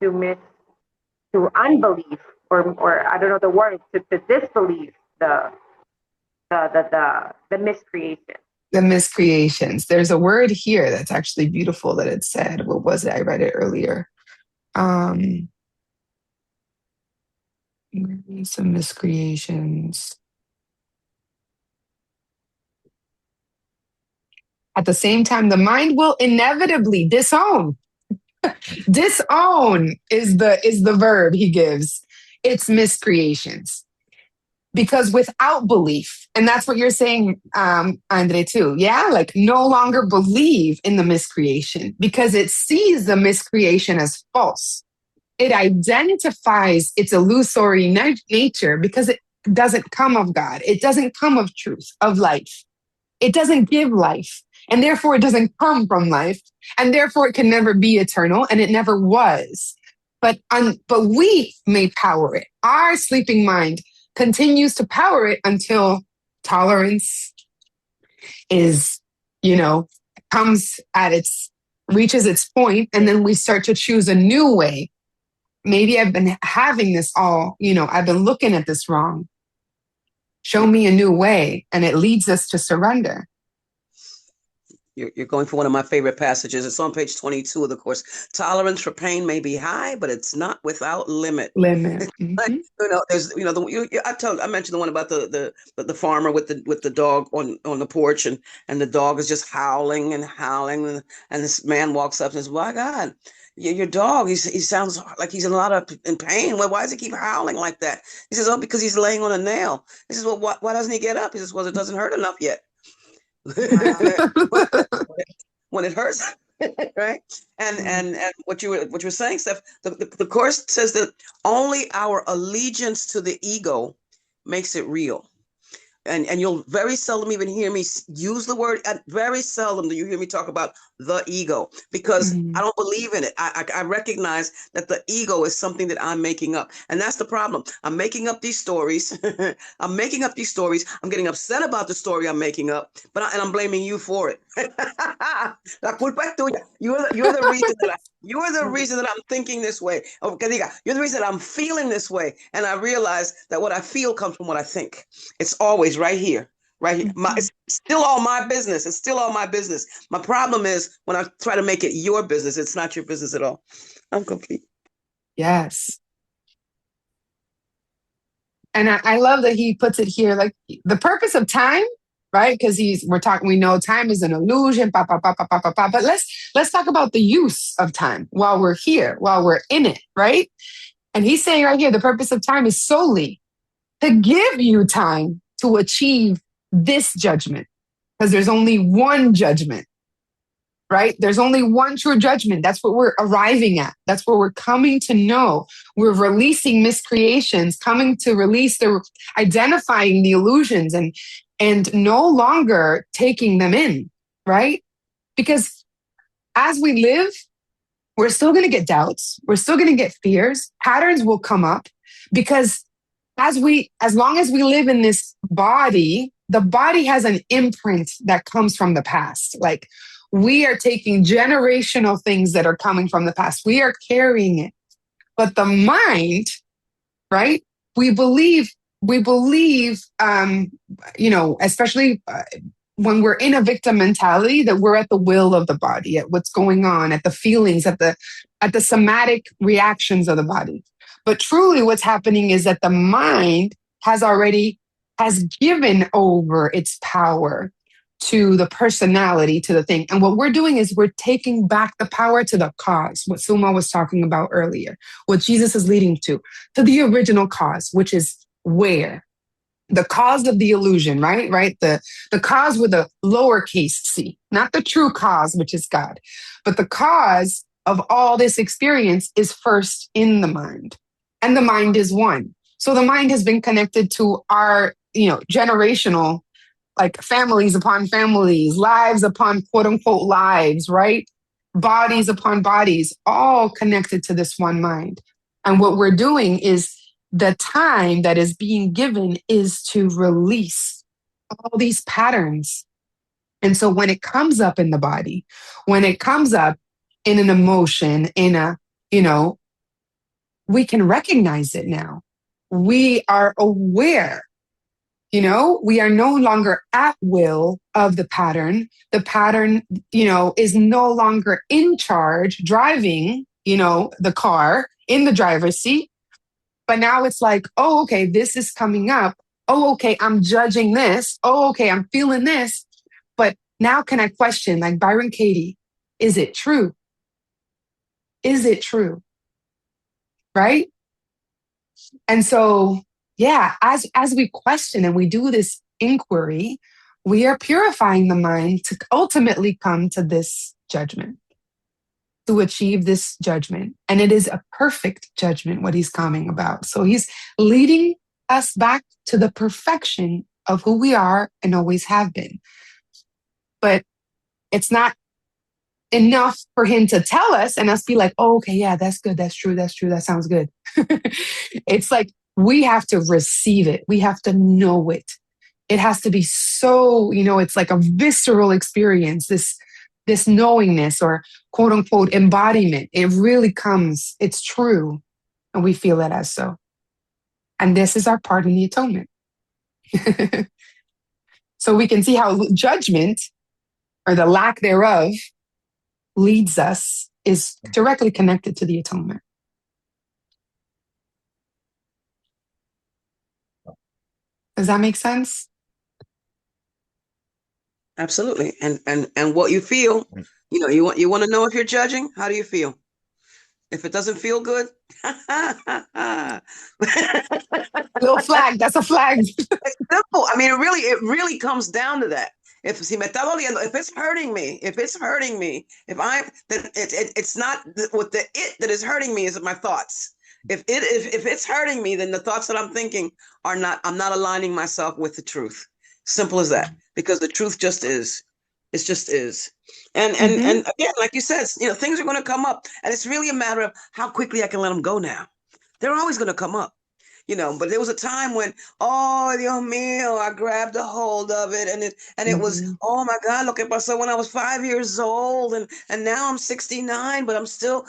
to unbelief, or I don't know the word, to disbelieve the miscreation. The miscreations. There's a word here that's actually beautiful that it said. What was it? I read it earlier. Some miscreations. At the same time, the mind will inevitably disown. Disown is the verb he gives. It's miscreations. Because without belief, and that's what you're saying, Andre, too. Yeah, like no longer believe in the miscreation because it sees the miscreation as false. It identifies its illusory nature because it doesn't come of God. It doesn't come of truth, of life. It doesn't give life. And therefore, it doesn't come from life. And therefore, it can never be eternal. And it never was. But we may power it. Our sleeping mind continues to power it until tolerance is, reaches its point, and then we start to choose a new way. Maybe I've been having this I've been looking at this wrong. Show me a new way, and it leads us to surrender. You're going for one of my favorite passages. It's on page 22 of the course. Tolerance for pain may be high, but it's not without limit. Mm-hmm. There's I mentioned the one about the farmer with the dog on the porch, and the dog is just howling and howling, and this man walks up and says, "My God, your dog, he sounds like he's in a lot of in pain. Well, why does he keep howling like that?" He says, "Oh, because he's laying on a nail." He says, "Well, why doesn't he get up?" He says, "Well, it doesn't hurt enough yet." When it hurts, right? And what you were saying, Steph, the course says that only our allegiance to the ego makes it real. And you'll very seldom even hear me use the word. Very seldom do you hear me talk about the ego, because I don't believe in it. I recognize that the ego is something that I'm making up. And that's the problem. I'm making up these stories. I'm making up these stories. I'm getting upset about the story I'm making up, and I'm blaming you for it. La culpa es tuya. You're the reason that you're the reason that I'm thinking this way. You're the reason that I'm feeling this way. And I realize that what I feel comes from what I think. It's always right here. Right here. It's still all my business. It's still all my business. My problem is when I try to make it your business, it's not your business at all. I'm complete. Yes. And I love that he puts it here, like the purpose of time, right? Because we know time is an illusion, but let's talk about the use of time while we're here, while we're in it, right? And he's saying right here, the purpose of time is solely to give you time to achieve this judgment, because there's only one judgment, right? There's only one true judgment. That's what we're arriving at. That's what we're coming to know. We're releasing miscreations, coming to release identifying the illusions and no longer taking them in, right? Because as we live, we're still going to get doubts. We're still going to get fears. Patterns will come up because as long as we live in this body, the body has an imprint that comes from the past. Like we are taking generational things that are coming from the past. We are carrying it. But the mind, right? We believe, especially when we're in a victim mentality, that we're at the will of the body, at what's going on, at the feelings, at the somatic reactions of the body. But truly what's happening is that the mind has given over its power to the personality, to the thing. And what we're doing is we're taking back the power to the cause, what Suma was talking about earlier, what Jesus is leading to the original cause, which is where? The cause of the illusion, right? The cause with a lowercase c, not the true cause, which is God, but the cause of all this experience is first in the mind. And the mind is one. So the mind has been connected to our, generational, like families upon families, lives upon quote unquote lives, right? Bodies upon bodies, all connected to this one mind. And what we're doing is the time that is being given is to release all these patterns. And so when it comes up in the body, when it comes up in an emotion, in a, we can recognize it now. We are aware, we are no longer at will of the pattern. The pattern, is no longer in charge, driving, the car in the driver's seat. But now it's like, oh, okay, this is coming up. Oh, okay, I'm judging this. Oh, okay, I'm feeling this. But now can I question, like Byron Katie, is it true? Is it true? Right? And so, yeah, as we question and we do this inquiry, we are purifying the mind to ultimately come to this judgment, to achieve this judgment. And it is a perfect judgment, what he's coming about. So he's leading us back to the perfection of who we are and always have been. But it's not enough for him to tell us and us be like, oh, okay, yeah, that's good. That's true. That's true. That sounds good. It's like we have to receive it. We have to know it. It has to be so, it's like a visceral experience, this knowingness or quote unquote embodiment. It really comes, it's true. And we feel it as so. And this is our part in the atonement. So we can see how judgment or the lack thereof leads us is directly connected to the atonement. Does that make sense? Absolutely. And what you feel, you want to know if you're judging, how do you feel? If it doesn't feel good, little flag, that's a flag. It's simple. I mean, it really comes down to that. If it's hurting me, it's not what the it that is hurting me is my thoughts. If it's hurting me, then the thoughts that I'm thinking I'm not aligning myself with the truth. Simple as that. Because the truth just is. It just is. And again, like you said, things are going to come up, and it's really a matter of how quickly I can let them go now. They're always going to come up. But there was a time when, oh, Dios mío, I grabbed a hold of it, and it was, oh my God, lo que pasó when I was 5 years old, and now I'm 69, but I'm still,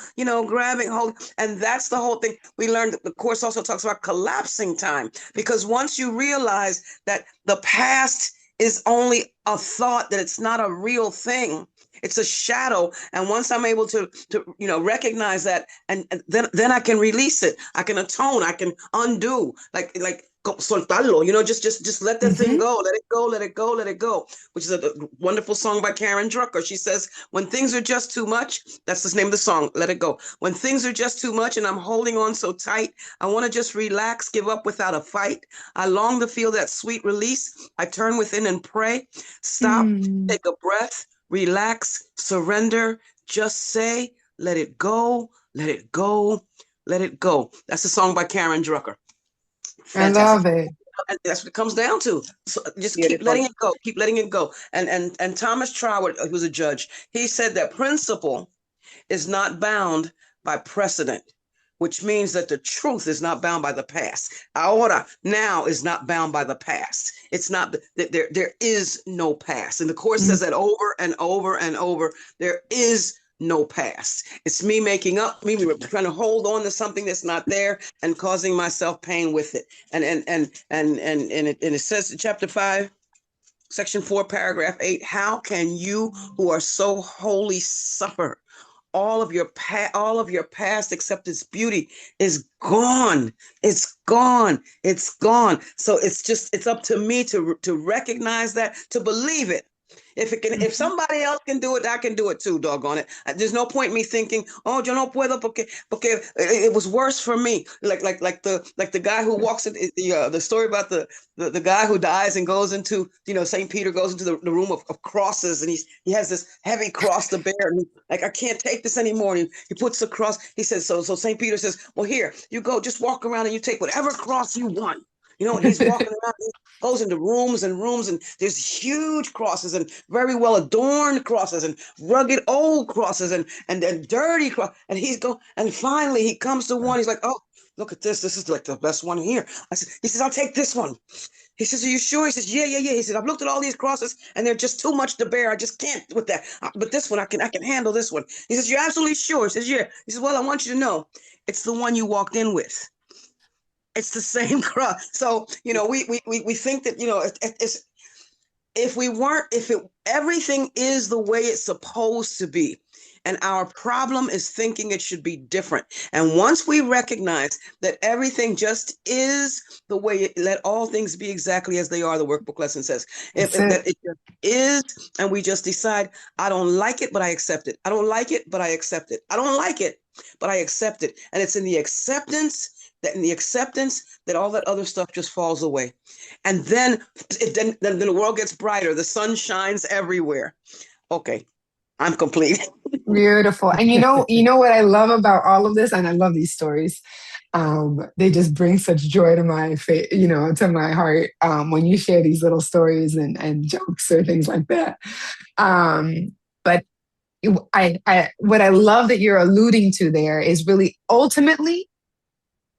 grabbing hold. And that's the whole thing. We learned, the course also talks about collapsing time, because once you realize that the past is only a thought, that it's not a real thing. It's a shadow. And once I'm able to recognize that, and then I can release it. I can atone. I can undo. Like soltarlo. Just let that thing go. Let it go. Let it go. Let it go. Which is a wonderful song by Karen Drucker. She says, "When things are just too much," that's the name of the song. Let it go. When things are just too much, and I'm holding on so tight, I want to just relax, give up without a fight. I long to feel that sweet release. I turn within and pray. Stop. Take a breath. Relax, surrender, just say, let it go, let it go, let it go. That's a song by Karen Drucker. Fantastic. I love it. And that's what it comes down to. So just keep letting it go, keep letting it go. And Thomas Troward, who was a judge, he said that principle is not bound by precedent, which means that the truth is not bound by the past. Ahora, now, is not bound by the past. It's not that there is no past. And the course says that over and over and over. There is no past. It's me making up, me trying to hold on to something that's not there and causing myself pain with it. And it says in chapter 5, section 4, paragraph 8, how can you who are so holy suffer? All of your past, except its beauty, is gone. It's gone. It's gone. So it's up to me to recognize that, to believe it. If somebody else can do it, I can do it too, doggone it. There's no point me thinking, oh, yo no puedo porque it was worse for me. Like the guy who walks in the story about the guy who dies and goes into, St. Peter goes into the room of crosses, and he has this heavy cross to bear, and I can't take this anymore. And he puts the cross. He says, so St. Peter says, well, here you go, just walk around and you take whatever cross you want. He's walking around, he goes into rooms and rooms, and there's huge crosses and very well adorned crosses and rugged old crosses and dirty crosses. And and finally he comes to one. He's like, oh, look at this. This is like the best one here. He says, I'll take this one. He says, are you sure? He says, yeah. He said, I've looked at all these crosses and they're just too much to bear. I just can't with that. But this one, I can handle this one. He says, you're absolutely sure? He says, yeah. He says, well, I want you to know, it's the one you walked in with. It's the same cross. So, we think that, everything is the way it's supposed to be. And our problem is thinking it should be different. And once we recognize that everything just is the way let all things be exactly as they are, the workbook lesson says. If that it just is, and we just decide, I don't like it, but I accept it. I don't like it, but I accept it. I don't like it, but I accept it. And it's in the acceptance that all that other stuff just falls away. And then the world gets brighter. The sun shines everywhere. Okay. I'm complete. Beautiful. And you know what I love about all of this, and I love these stories. They just bring such joy to my face, to my heart, when you share these little stories and jokes or things like that. But what I love that you're alluding to there is really ultimately,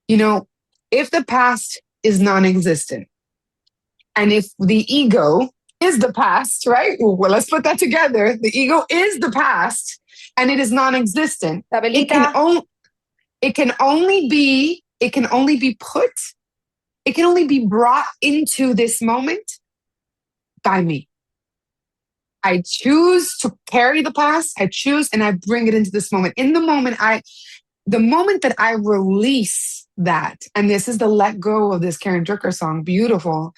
if the past is non-existent, and if the ego is the past, right? Well, let's put that together. The ego is the past, and it is non-existent. It can only be brought into this moment by me. I choose to carry the past. I choose, and I bring it into this moment. In the moment that I release that, and this is the let go of this Karen Drucker song, beautiful.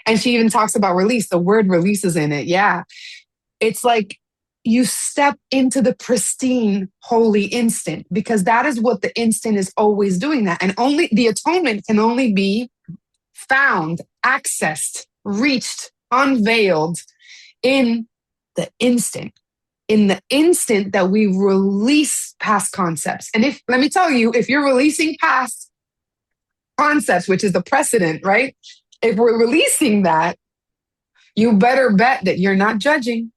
And she even talks about release. The word release is in it. Yeah. It's like you step into the pristine, holy instant, because that is what the instant is always doing that. And only the atonement can only be found, accessed, reached, unveiled in the instant that we release past concepts. And let me tell you, if you're releasing past concepts, which is the precedent, right? If we're releasing that, you better bet that you're not judging.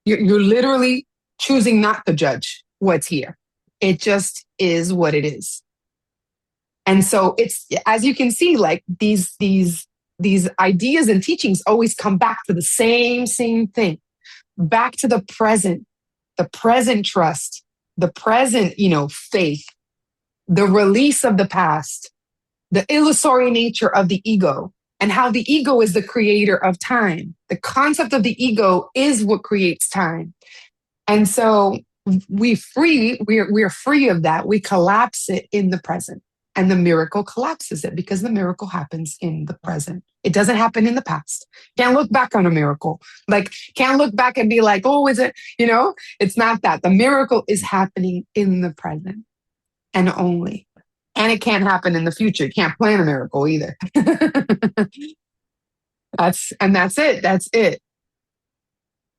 You're literally choosing not to judge what's here. It just is what it is. And so it's, as you can see, like these ideas and teachings always come back to the same thing, back to the present trust, the present, faith, the release of the past, the illusory nature of the ego, and how the ego is the creator of time. The concept of the ego is what creates time. And so we're free of that. We collapse it in the present, and the miracle collapses it because the miracle happens in the present. It doesn't happen in the past. Can't look back on a miracle. Like, can't look back and be like, oh, is it, it's not that. The miracle is happening in the present and only. And it can't happen in the future. You can't plan a miracle either. That's it. That's it.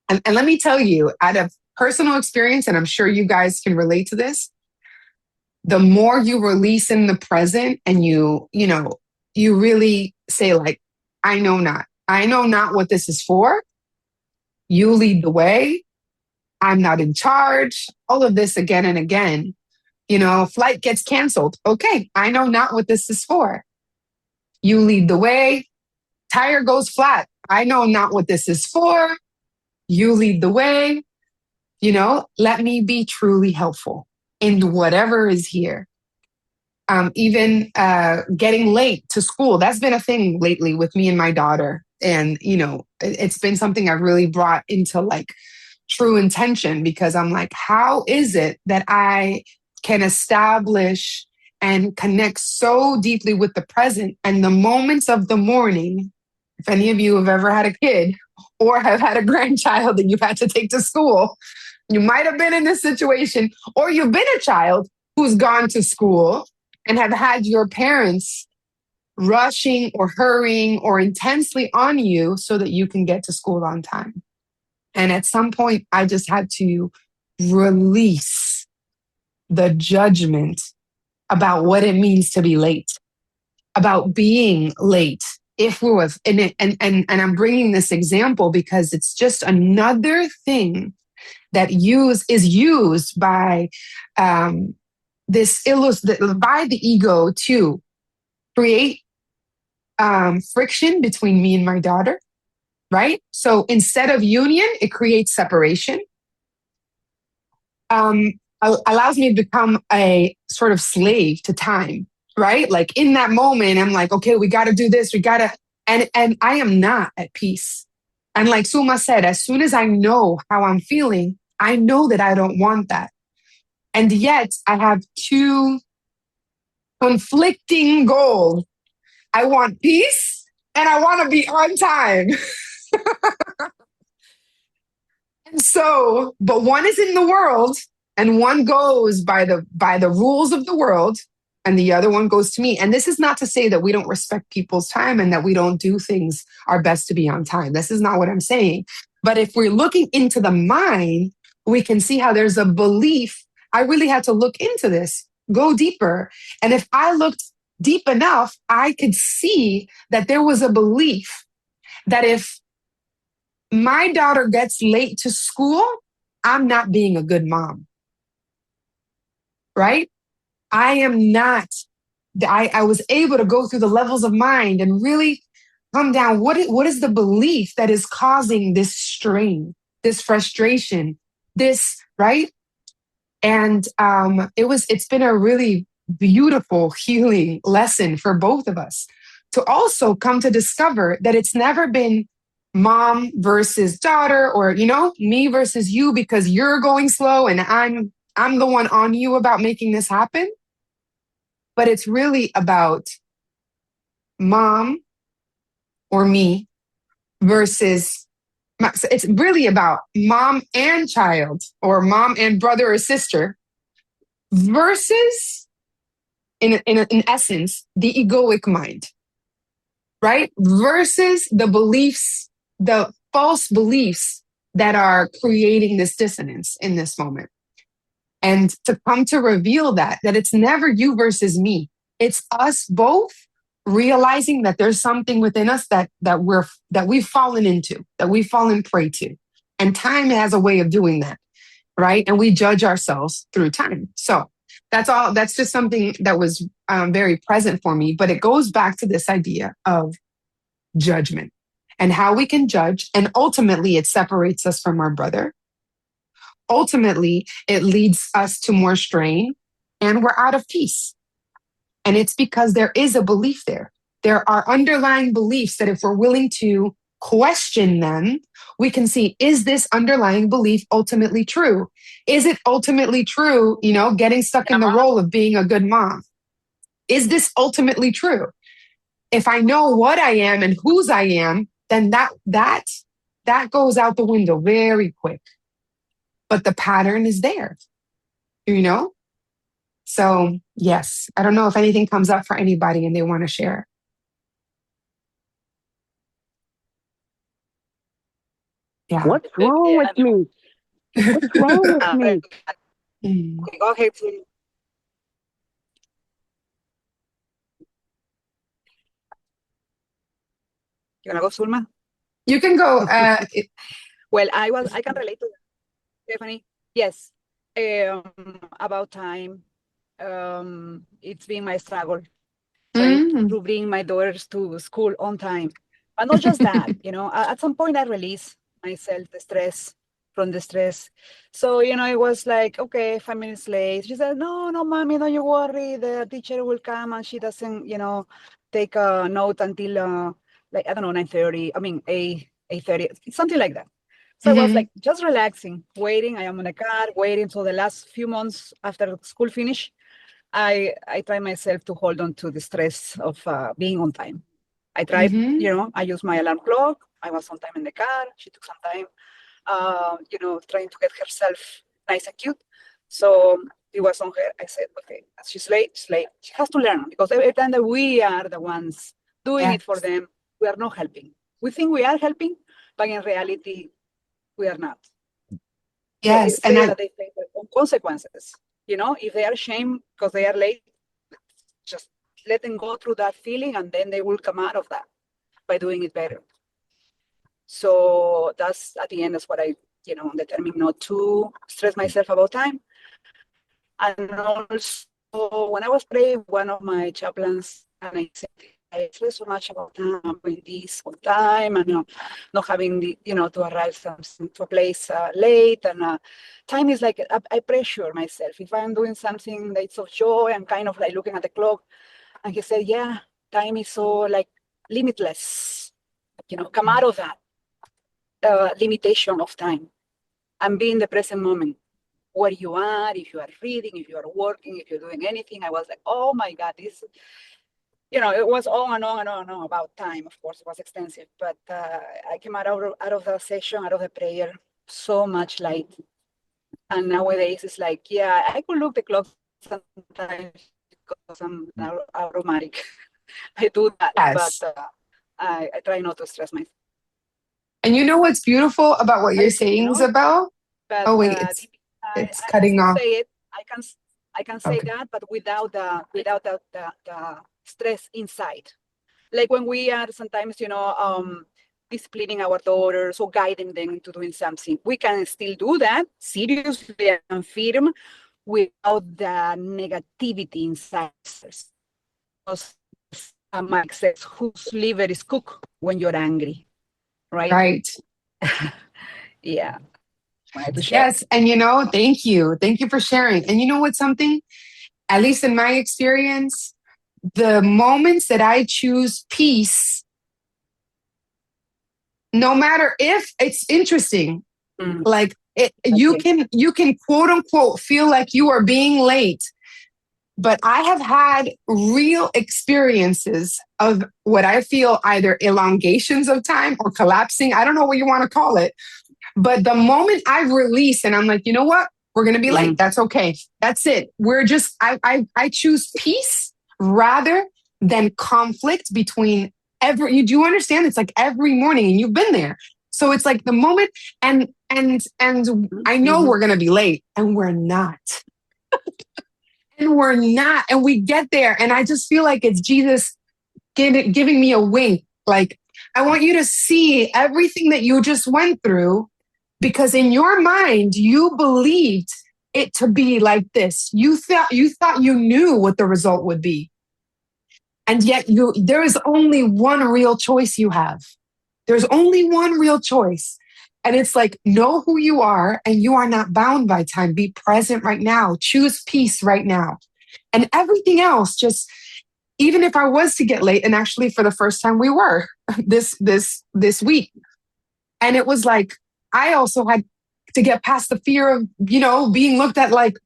And let me tell you, out of personal experience, and I'm sure you guys can relate to this, the more you release in the present and you really say, like, I know not what this is for. You lead the way. I'm not in charge. All of this again and again. Flight gets canceled. Okay, I know not what this is for. You lead the way. Tire goes flat. I know not what this is for. You lead the way. Let me be truly helpful in whatever is here. Even getting late to school. That's been a thing lately with me and my daughter. And, it's been something I've really brought into like true intention, because I'm like, how is it that I can establish and connect so deeply with the present and the moments of the morning? If any of you have ever had a kid or have had a grandchild that you've had to take to school, you might have been in this situation, or you've been a child who's gone to school and have had your parents rushing or hurrying or intensely on you so that you can get to school on time. And at some point, I just had to release the judgment about what it means to be late, about being late. If we was in it, and I'm bringing this example because it's just another thing that is used by by the ego to create friction between me and my daughter, right? So instead of union, it creates separation. Allows me to become a sort of slave to time, right? Like in that moment, I'm like, okay, we got to do this. And I am not at peace. And like Suma said, as soon as I know how I'm feeling, I know that I don't want that. And yet I have two conflicting goals. I want peace and I want to be on time. And so, but one is in the world and one goes by the rules of the world and the other one goes to me. And this is not to say that we don't respect people's time and that we don't do things our best to be on time. This is not what I'm saying. But if we're looking into the mind, we can see how there's a belief. I really had to look into this, go deeper. And if I looked deep enough, I could see that there was a belief that if my daughter gets late to school, I'm not being a good mom. Right? I am not. I was able to go through the levels of mind and really come down. What is the belief that is causing this strain, this frustration, this, right? And it's been a really beautiful healing lesson for both of us to also come to discover that it's never been mom versus daughter or, me versus you because you're going slow and I'm the one on you about making this happen. But it's really about mom or me versus, it's really about mom and child or mom and brother or sister versus, in essence, the egoic mind, right? Versus the beliefs, the false beliefs that are creating this dissonance in this moment. And to come to reveal that it's never you versus me. It's us both realizing that there's something within us that we've fallen into, that we've fallen prey to. And time has a way of doing that, right? And we judge ourselves through time. So that's all. That's just something that was very present for me. But it goes back to this idea of judgment and how we can judge. And ultimately, it separates us from our brother. Ultimately, it leads us to more strain and we're out of peace. And it's because there is a belief there. There are underlying beliefs that if we're willing to question them, we can see, is this underlying belief ultimately true? Is it ultimately true, getting stuck in the role of being a good mom? Is this ultimately true? If I know what I am and whose I am, then that goes out the window very quick. But the pattern is there, So yes, I don't know if anything comes up for anybody and they want to share. Yeah. What's wrong with me? What's wrong with me? Go ahead, please. You wanna go, Sulma? You can go. Well, I can relate to that, Stephanie. Yes, about time. It's been my struggle to bring my daughters to school on time. But not just that, at some point I release myself from the stress. So, it was like, okay, 5 minutes late. She said, no, mommy, don't you worry. The teacher will come and she doesn't, take a note until, 9:30. 8:30, something like that. So I was like just relaxing, waiting. I am in a car, waiting. So the last few months after school finish, I try myself to hold on to the stress of being on time. I tried, I used my alarm clock. I was on time in the car. She took some time, trying to get herself nice and cute. So it was on her. I said, okay, she's late. She has to learn because every time that we are the ones doing it for them, we are not helping. We think we are helping, but in reality, we are not. Yes, and they face their own consequences. If they are ashamed because they are late, just let them go through that feeling, and then they will come out of that by doing it better. So that's at the end. That's what I, determined not to stress myself about time, and also So when I was praying, one of my chaplains, and I said, I feel so much about time, doing this on time, and not having the, to arrive to a place late. And time is like, I pressure myself. If I'm doing something that's of joy, I'm kind of like looking at the clock. And he said, yeah, time is so like limitless. Come out of that limitation of time and be in the present moment where you are, if you are reading, if you are working, if you're doing anything. I was like, oh my God, this, it was on and on and on and on about time. Of course, it was extensive, but I came out of the session, out of the prayer, so much light. And nowadays it's like, yeah, I could look the clock sometimes because I'm automatic. I do that, Yes. but I try not to stress myself. And you know what's beautiful about what you're saying, Isabel? But, oh wait, it's cutting off. Say it. I can say Okay. that, but without the stress inside. Like when we are sometimes, disciplining our daughters or guiding them into doing something, we can still do that seriously and firm without the negativity inside us. Because Mike says, whose liver is cooked when you're angry, right? Right. Yeah. Yes. And thank you. Thank you for sharing. And you know what's something, at least in my experience, the moments that I choose peace, no matter if it's interesting, like you can quote unquote feel like you are being late, but I have had real experiences of what I feel either elongations of time or collapsing. I don't know what you want to call it. But the moment I release and I'm like, you know what? We're going to be late. That's okay. That's it. We're just, I choose peace rather than conflict between do you understand? It's like every morning and you've been there. So it's like the moment and I know we're going to be late and we're not. And we're not. And we get there. And I just feel like it's Jesus giving me a wink. Like, I want you to see everything that you just went through, because in your mind, you believed it to be like this. You thought you knew what the result would be. And yet there is only one real choice you have. There's only one real choice. And it's like, know who you are and you are not bound by time. Be present right now. Choose peace right now. And everything else, just, even if I was to get late, and actually for the first time we were this week. And it was like, I also had to get past the fear of, being looked at like,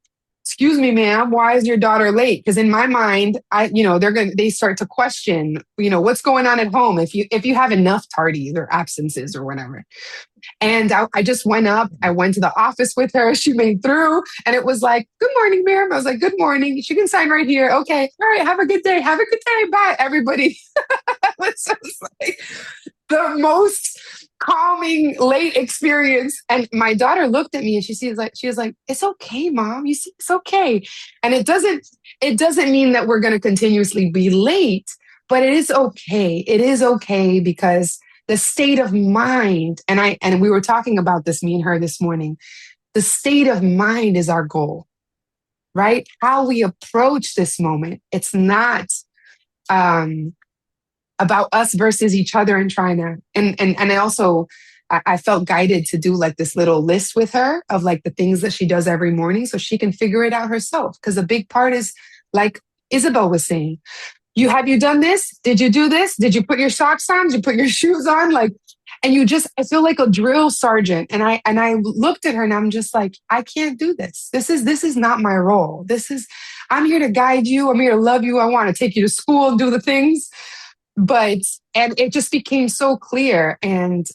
excuse me, ma'am, why is your daughter late? Because in my mind, they start to question, what's going on at home if you have enough tardies or absences or whatever. And I just went up. I went to the office with her. She made through. And it was like, good morning, ma'am. I was like, good morning. She can sign right here. Okay. All right. Have a good day. Have a good day. Bye, everybody. It's just like the most calming late experience. And my daughter looked at me and she was like, it's okay, mom. You see, it's okay. And it doesn't mean that we're going to continuously be late, but it is okay. It is okay because the state of mind, and we were talking about this, me and her this morning, the state of mind is our goal, right? How we approach this moment. It's not about us versus each other and trying to, and I also, I felt guided to do like this little list with her of like the things that she does every morning so she can figure it out herself. Because a big part is, like Isabel was saying, have you done this? Did you do this? Did you put your socks on? Did you put your shoes on? Like, and I feel like a drill sergeant. And I looked at her and I'm just like, I can't do this. This is not my role. I'm here to guide you. I'm here to love you. I want to take you to school and do the things. And it just became so clear. And,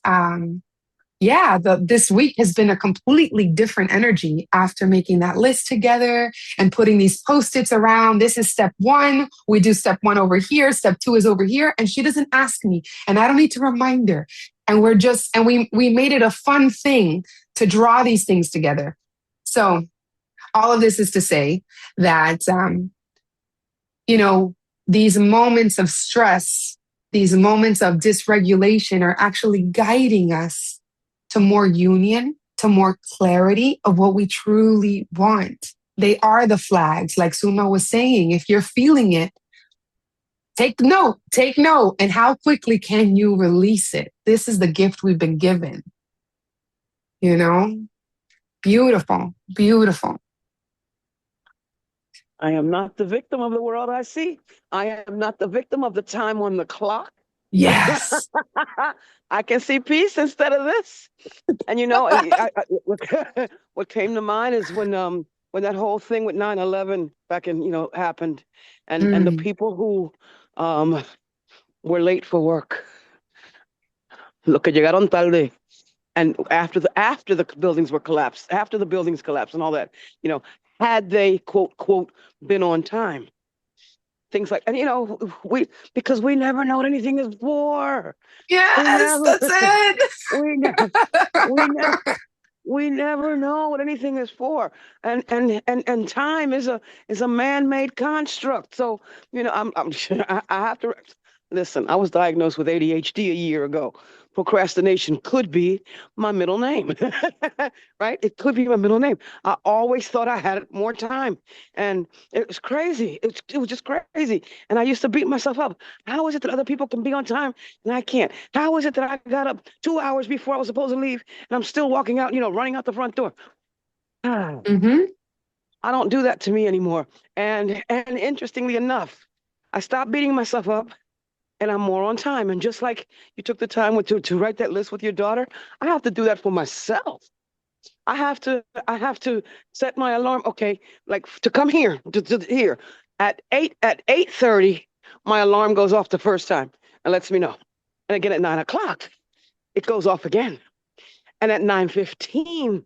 this week has been a completely different energy after making that list together and putting these Post-its around. This is step 1. We do step 1 over here. Step 2 is over here. And she doesn't ask me and I don't need to remind her. And we made it a fun thing to draw these things together. So all of this is to say that, these moments of stress, these moments of dysregulation are actually guiding us to more union, to more clarity of what we truly want. They are the flags. Like Suma was saying, if you're feeling it, take note. And how quickly can you release it? This is the gift we've been given. Beautiful, beautiful. I am not the victim of the world I see. I am not the victim of the time on the clock. Yes. I can see peace instead of this. And what came to mind is when that whole thing with 9/11 back in happened, and the people who were late for work, lo que llegaron tarde, and after the buildings were collapsed, after the buildings collapsed and all that, had they quote been on time, things like, and because we never know what anything is for. Yes, that's it. We never know what anything is for, and time is a man-made construct. So I have to listen. I was diagnosed with ADHD a year ago. Procrastination could be my middle name, right? It could be my middle name. I always thought I had more time, and it was crazy. It was just crazy, and I used to beat myself up. How is it that other people can be on time and I can't? How is it that I got up 2 hours before I was supposed to leave and I'm still walking out, running out the front door? Mm-hmm. I don't do that to me anymore. And interestingly enough, I stopped beating myself up and I'm more on time. And just like you took the time to write that list with your daughter, I have to do that for myself. I have to set my alarm, okay, like to come here, to here. At 8:30, my alarm goes off the first time and lets me know. And again at 9:00, it goes off again. And at 9:15,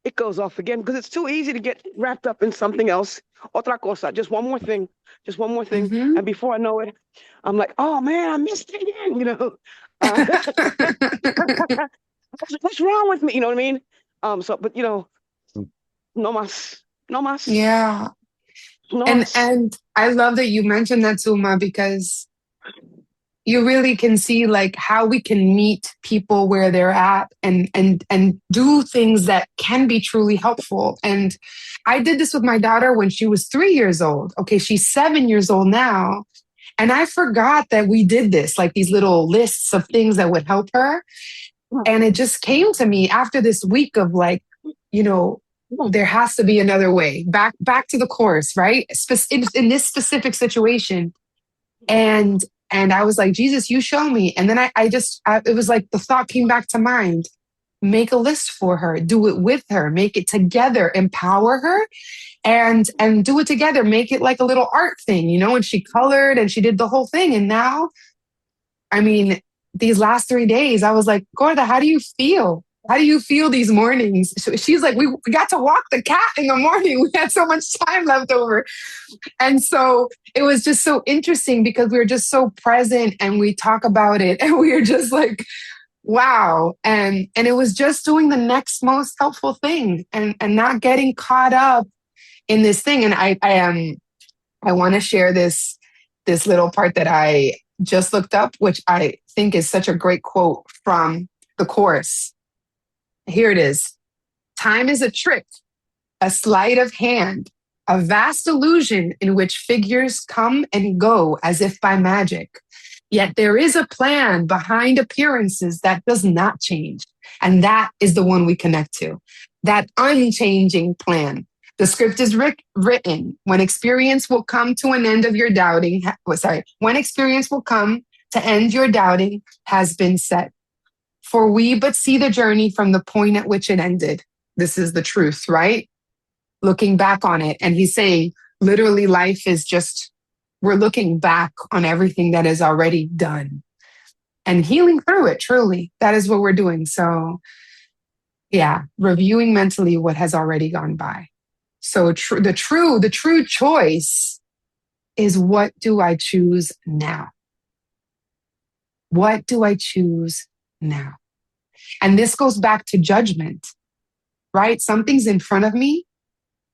it goes off again because it's too easy to get wrapped up in something else. Otra cosa, just one more thing. Mm-hmm. And before I know it, I'm like, oh man, I missed it again, what's wrong with me? You know what I mean? But no más, no más. Yeah. No And más. I love that you mentioned that, Suma, because you really can see like how we can meet people where they're at and do things that can be truly helpful. And I did this with my daughter when she was 3 years old. Okay, she's 7 years old now. And I forgot that we did this, like these little lists of things that would help her. And it just came to me after this week of like, there has to be another way. Back to the course, right? In this specific situation. And I was like, Jesus, you show me. And then it was like the thought came back to mind. Make a list for her, do it with her, make it together, empower her and do it together. Make it like a little art thing, and she colored and she did the whole thing. And now, I mean, these last 3 days, I was like, Gorda, how do you feel? How do you feel these mornings? She's like, we got to walk the cat in the morning. We had so much time left over. And so it was just so interesting because we were just so present and we talk about it and we were just like, wow. And it was just doing the next most helpful thing and not getting caught up in this thing. And I want to share this little part that I just looked up, which I think is such a great quote from the Course. Here it is. Time is a trick, a sleight of hand, a vast illusion in which figures come and go as if by magic. Yet there is a plan behind appearances that does not change. And that is the one we connect to, that unchanging plan. The script is written. When experience will come to an end of your doubting, when experience will come to end your doubting has been set. For we but see the journey from the point at which it ended. This is the truth, right? Looking back on it. And he's saying, literally, life is just, we're looking back on everything that is already done and healing through it, truly. That is what we're doing. So, yeah, reviewing mentally what has already gone by. So the true choice is, what do I choose now? What do I choose now? And this goes back to judgment, right? Something's in front of me.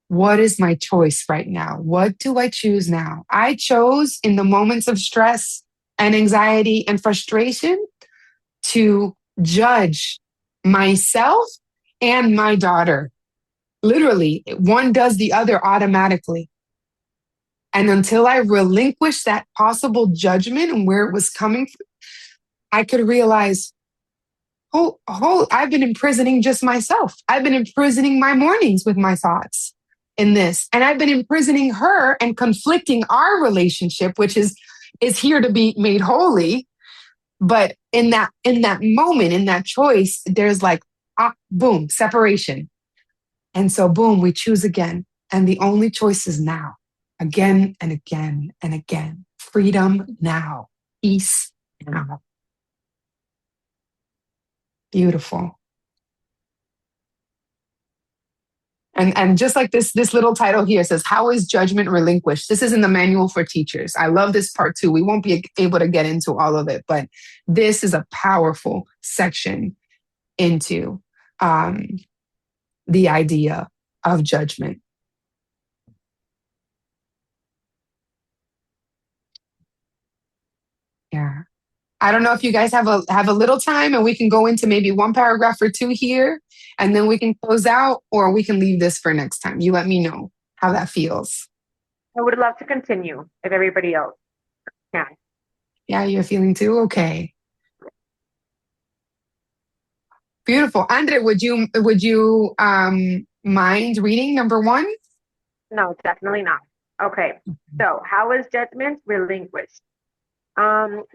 What is my choice right now? What do I choose now? I chose in the moments of stress and anxiety and frustration to judge myself and my daughter. Literally, one does the other automatically. And until I relinquished that possible judgment and where it was coming from, I could realize, I've been imprisoning just myself. I've been imprisoning my mornings with my thoughts in this. And I've been imprisoning her and conflicting our relationship, which is here to be made holy. But in that moment, in that choice, there's like, boom, separation. And so, boom, we choose again. And the only choice is now, again and again and again. Freedom now, peace now. Beautiful. And just like this little title here says, how is judgment relinquished? This is in the manual for teachers. I love this part too. We won't be able to get into all of it, but this is a powerful section into the idea of judgment. Yeah. I don't know if you guys have a little time and we can go into maybe one paragraph or two here and then we can close out, or we can leave this for next time. You let me know how that feels. I would love to continue if everybody else can. Yeah, you're feeling too? Okay. Beautiful. Andre, would you mind reading number 1? No, definitely not. Okay. So how is judgment relinquished?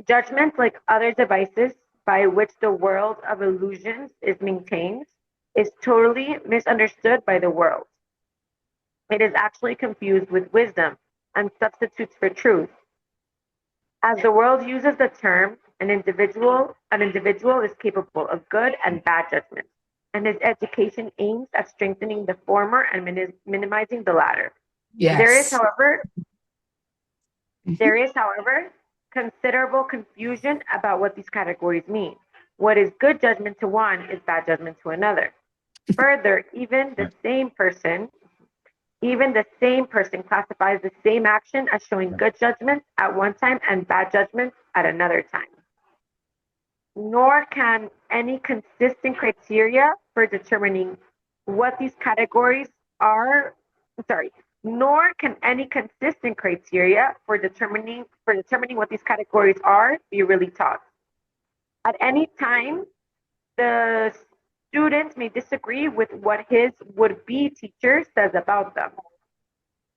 Judgment, like other devices by which the world of illusions is maintained, is totally misunderstood by the world. It is actually confused with wisdom and substitutes for truth. As the world uses the term, an individual is capable of good and bad judgment, and his education aims at strengthening the former and minimizing the latter. Yes. There is, however, considerable confusion about what these categories mean. What is good judgment to one is bad judgment to another. Further, even the same person classifies the same action as showing good judgment at one time and bad judgment at another time. Nor can any consistent criteria for determining what these categories are be really taught. At any time, the student may disagree with what his would-be teacher says about them,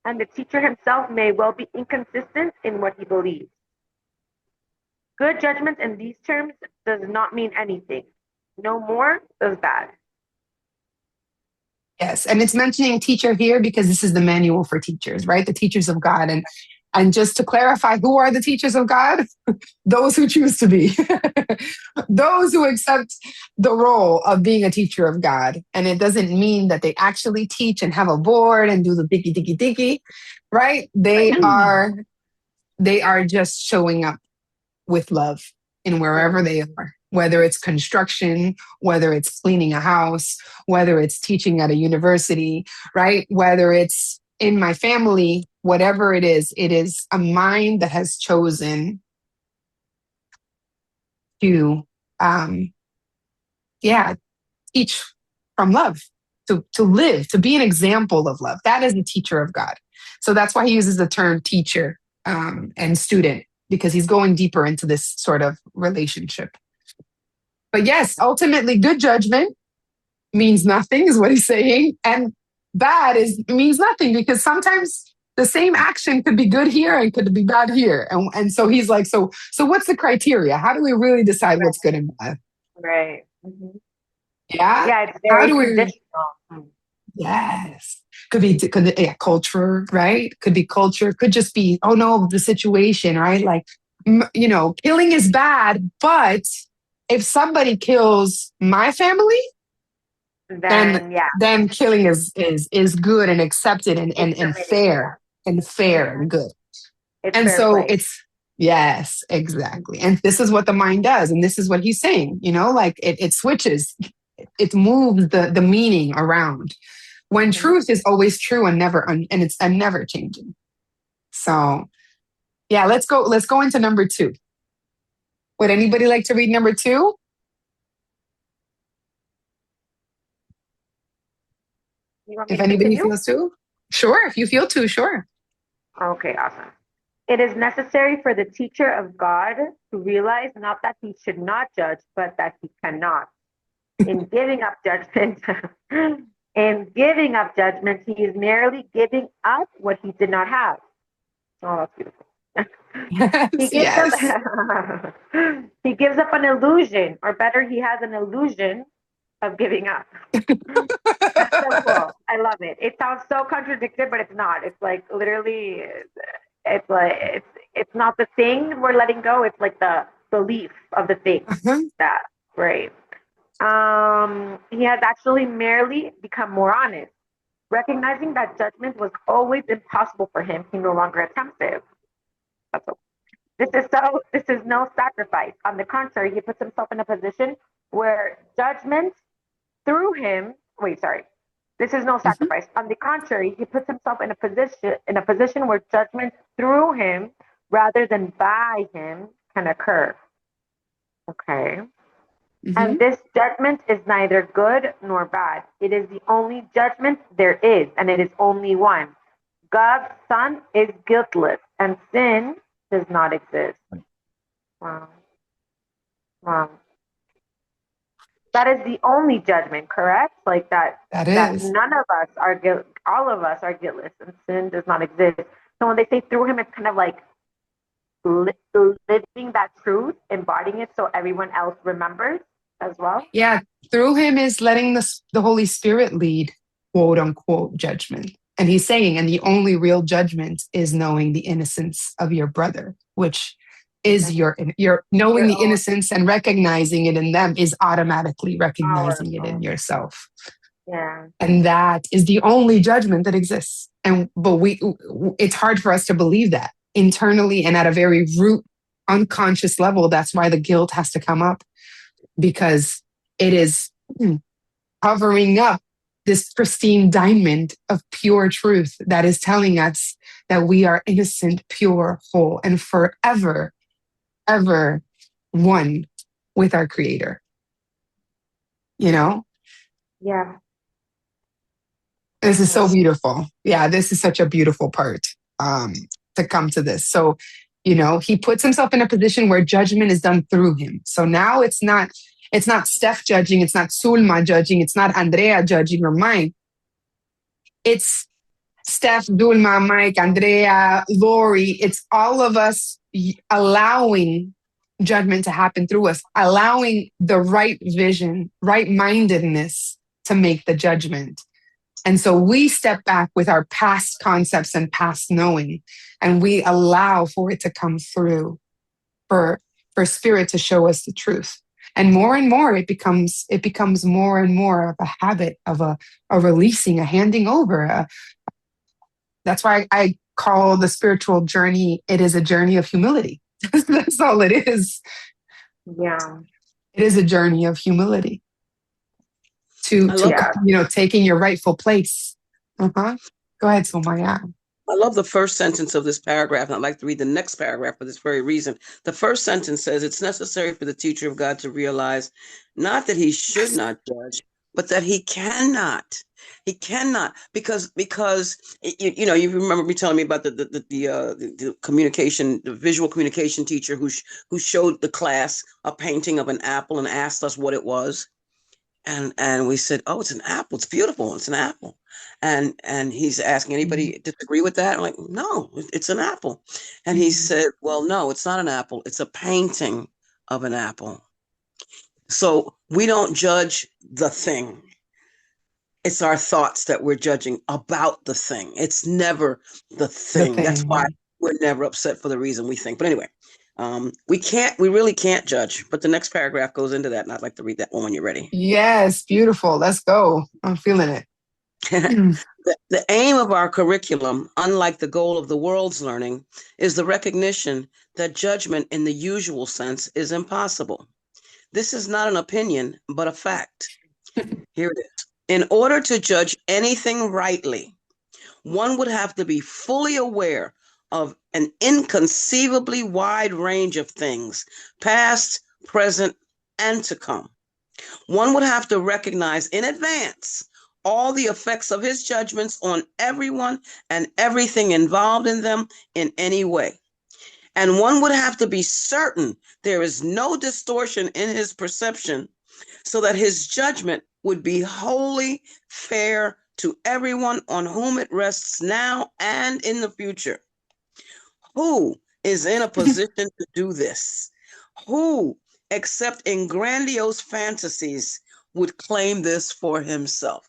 and the teacher himself may well be inconsistent in what he believes. Good judgment in these terms does not mean anything. No more does bad. Yes, and it's mentioning teacher here because this is the manual for teachers, right? The teachers of God. And just to clarify, who are the teachers of God? Those who choose to be. Those who accept the role of being a teacher of God. And it doesn't mean that they actually teach and have a board and do the diggy, right? They are just showing up with love in wherever they are, whether it's construction, whether it's cleaning a house, whether it's teaching at a university, right? Whether it's in my family, whatever it is a mind that has chosen to, teach from love, to live, to be an example of love. That is a teacher of God. So that's why he uses the term teacher and student, because he's going deeper into this sort of relationship. But yes, ultimately, good judgment means nothing, is what he's saying. And bad means nothing, because sometimes the same action could be good here and could be bad here. And so he's like, so what's the criteria? How do we really decide what's good and bad? Right. Mm-hmm. Yeah. Yeah, it's very conditional. Yes. Could be culture, right? Could be culture. Could just be, oh no, the situation, right? Like, killing is bad, but if somebody kills my family, then killing is good and accepted and fair and good. And so yes, exactly. And this is what the mind does. And this is what he's saying, like it switches, it moves the meaning around when truth is always true and it's never changing. So yeah, let's go into number 2. Would anybody like to read number 2? You want me If to anybody continue? feels to, sure. If you feel to, sure. Okay, awesome. It is necessary for the teacher of God to realize not that he should not judge, but that he cannot. In giving up judgment, he is merely giving up what he did not have. Oh, that's beautiful. He Yes, gives yes. up he gives up an illusion, or better, he has an illusion of giving up. That's so cool. I love it. It sounds so contradictory, but it's not. It's like literally, it's like it's not the thing we're letting go. It's like the belief of the thing. Uh-huh. That right. He has actually merely become more honest, recognizing that judgment was always impossible for him. He no longer attempts it. That's okay. This is no sacrifice. On the contrary, he puts himself in a position where judgment through him. Wait, sorry. This is no Mhm. sacrifice. On the contrary, he puts himself in a position where judgment through him rather than by him can occur. Okay. And Mhm. this judgment is neither good nor bad. It is the only judgment there is, and it is only one. God's Son is guiltless, and sin does not exist. Wow. Wow. That is the only judgment, correct? Like That that is. none of us are guilt, all of us are guiltless, and sin does not exist. So when they say through him, it's kind of like living that truth, embodying it, so everyone else remembers as well. Yeah, through him is letting the Holy Spirit lead, quote unquote, judgment. And he's saying, and the only real judgment is knowing the innocence of your brother, which is your knowing Your the own innocence and recognizing it in them is automatically recognizing it in powerful. yourself. Yeah. And that is the only judgment that exists. But it's hard for us to believe that internally and at a very root unconscious level. That's why the guilt has to come up, because it is covering up this pristine diamond of pure truth that is telling us that we are innocent, pure, whole, and forever, ever one with our Creator. You know? Yeah. This is so beautiful. Yeah, this is such a beautiful part to come to this. So, he puts himself in a position where judgment is done through him. So now it's not Steph judging, it's not Sulma judging, it's not Andrea judging or Mike. It's Steph, Dulma, Mike, Andrea, Lori. It's all of us allowing judgment to happen through us, allowing the right vision, right mindedness to make the judgment. And so we step back with our past concepts and past knowing, and we allow for it to come through, for spirit to show us the truth. And more it becomes more and more of a habit of a releasing, a handing over. That's why I call the spiritual journey, it is a journey of humility. That's all it is. Yeah. It is a journey of humility. To taking your rightful place. Go ahead, Somaya. I love the first sentence of this paragraph, and I'd like to read the next paragraph for this very reason. The first sentence says, it's necessary for the teacher of God to realize not that he should not judge, but that he cannot. He cannot, because you remember me telling me about the communication, the visual communication teacher who showed the class a painting of an apple and asked us what it was. And we said, oh, it's an apple. It's beautiful. It's an apple. And he's asking, anybody disagree with that? I'm like, no, it's an apple. And he said, well, no, it's not an apple. It's a painting of an apple. So we don't judge the thing. It's our thoughts that we're judging about the thing. It's never the thing. That's why we're never upset for the reason we think. But anyway, we really can't judge. But the next paragraph goes into that, and I'd like to read that one when you're ready. Yes, beautiful. Let's go. I'm feeling it. The aim of our curriculum, unlike the goal of the world's learning, is the recognition that judgment in the usual sense is impossible. This is not an opinion, but a fact. Here it is. In order to judge anything rightly, one would have to be fully aware of an inconceivably wide range of things, past, present, and to come. One would have to recognize in advance all the effects of his judgments on everyone and everything involved in them in any way. And one would have to be certain there is no distortion in his perception so that his judgment would be wholly fair to everyone on whom it rests now and in the future. Who is in a position to do this? Who, except in grandiose fantasies, would claim this for himself?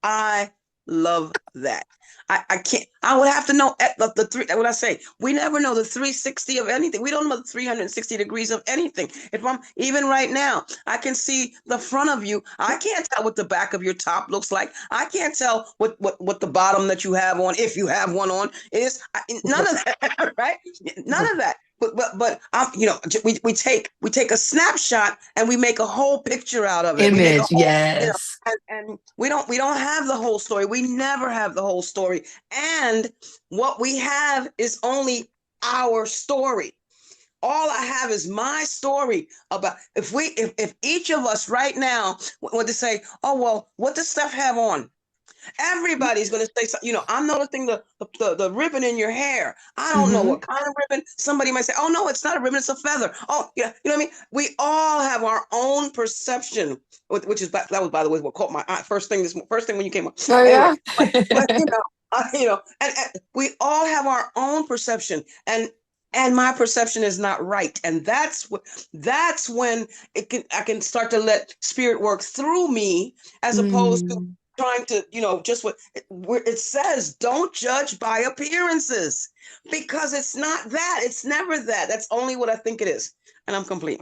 I love that. I can't, I would have to know the three, what I say, we never know the 360 of anything. We don't know the 360 degrees of anything. If I'm, even right now, I can see the front of you. I can't tell what the back of your top looks like. I can't tell what the bottom that you have on, if you have one on, is. None of that, right? None of that. But we take a snapshot and we make a whole picture out of it. We make a Image, whole, yes. and we don't have the whole story. We never have the whole story. And what we have is only our story. All I have is my story about if each of us right now want to say, oh well, what does Steph have on? Everybody's going to say something. I'm noticing the ribbon in your hair. I don't know what kind of ribbon. Somebody might say, oh, no, it's not a ribbon. It's a feather. Oh, yeah. You know what I mean? We all have our own perception, which is, that was, by the way, what caught my eye. First thing when you came up. Oh, Anyway, yeah. and we all have our own perception, and my perception is not right. And that's when I can start to let spirit work through me, as opposed to trying to, just where it says, don't judge by appearances, because it's not that. It's never that. That's only what I think it is. And I'm complete.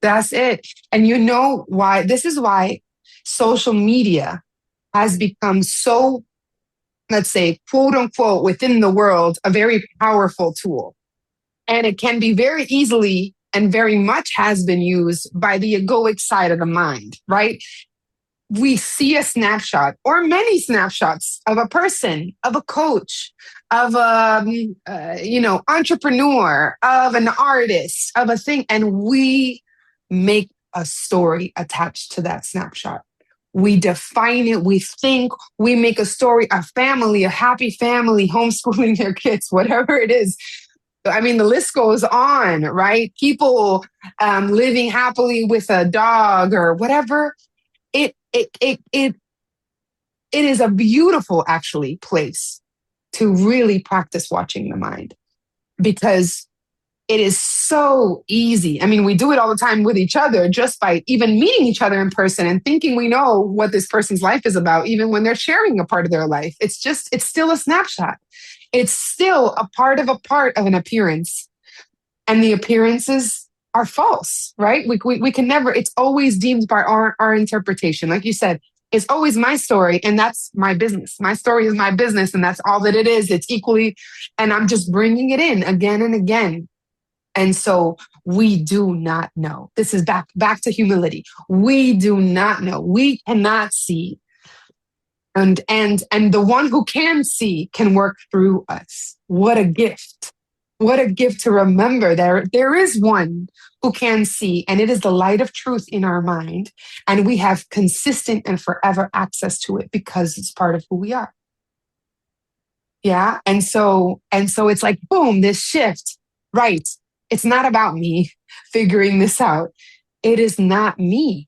That's it. And you know why? This is why social media has become so, let's say, quote unquote, within the world, a very powerful tool. And it can be very easily and very much has been used by the egoic side of the mind, right? We see a snapshot or many snapshots of a person, of a coach, of a, entrepreneur, of an artist, of a thing. And we make a story attached to that snapshot. We define it. We think, we make a story, a family, a happy family, homeschooling their kids, whatever it is. I mean, the list goes on, right? People living happily with a dog or whatever. It is a beautiful, actually, place to really practice watching the mind, because it is so easy. I mean, we do it all the time with each other, just by even meeting each other in person and thinking we know what this person's life is about, even when they're sharing a part of their life. It's still a snapshot. It's still a part of an appearance. And the appearances are false, right? We can never, it's always deemed by our interpretation. Like you said, it's always my story, and that's my business. My story is my business, and that's all that it is. It's equally, and I'm just bringing it in again and again. And so we do not know. This is back to humility. We do not know. We cannot see. And the one who can see can work through us. What a gift. What a gift to remember there is one who can see, and it is the light of truth in our mind. And we have consistent and forever access to it because it's part of who we are. Yeah. And so it's like, boom, this shift, right? It's not about me figuring this out. It is not me.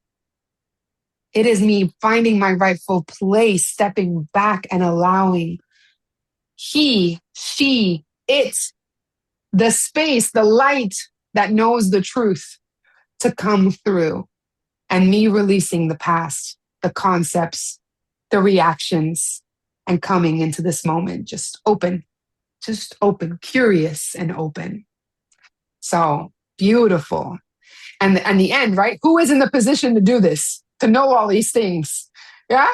It is me finding my rightful place, stepping back and allowing he, she, it, the space, the light that knows the truth to come through, and me releasing the past, the concepts, the reactions, and coming into this moment, just open, curious and open. So beautiful. And the end, right? Who is in the position to do this, to know all these things? Yeah.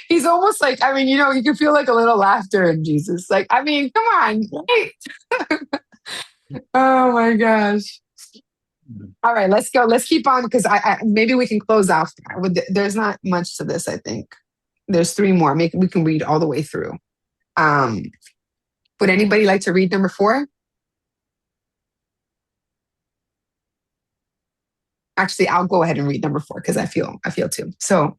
He's almost like, I mean, you can feel like a little laughter in Jesus. Like, I mean, come on. Right? Oh my gosh. All right, let's go. Let's keep on, because I maybe we can close off. There's not much to this, I think. There's 3 more. We can read all the way through. Would anybody like to read number 4? Actually, I'll go ahead and read number 4 because I feel too. So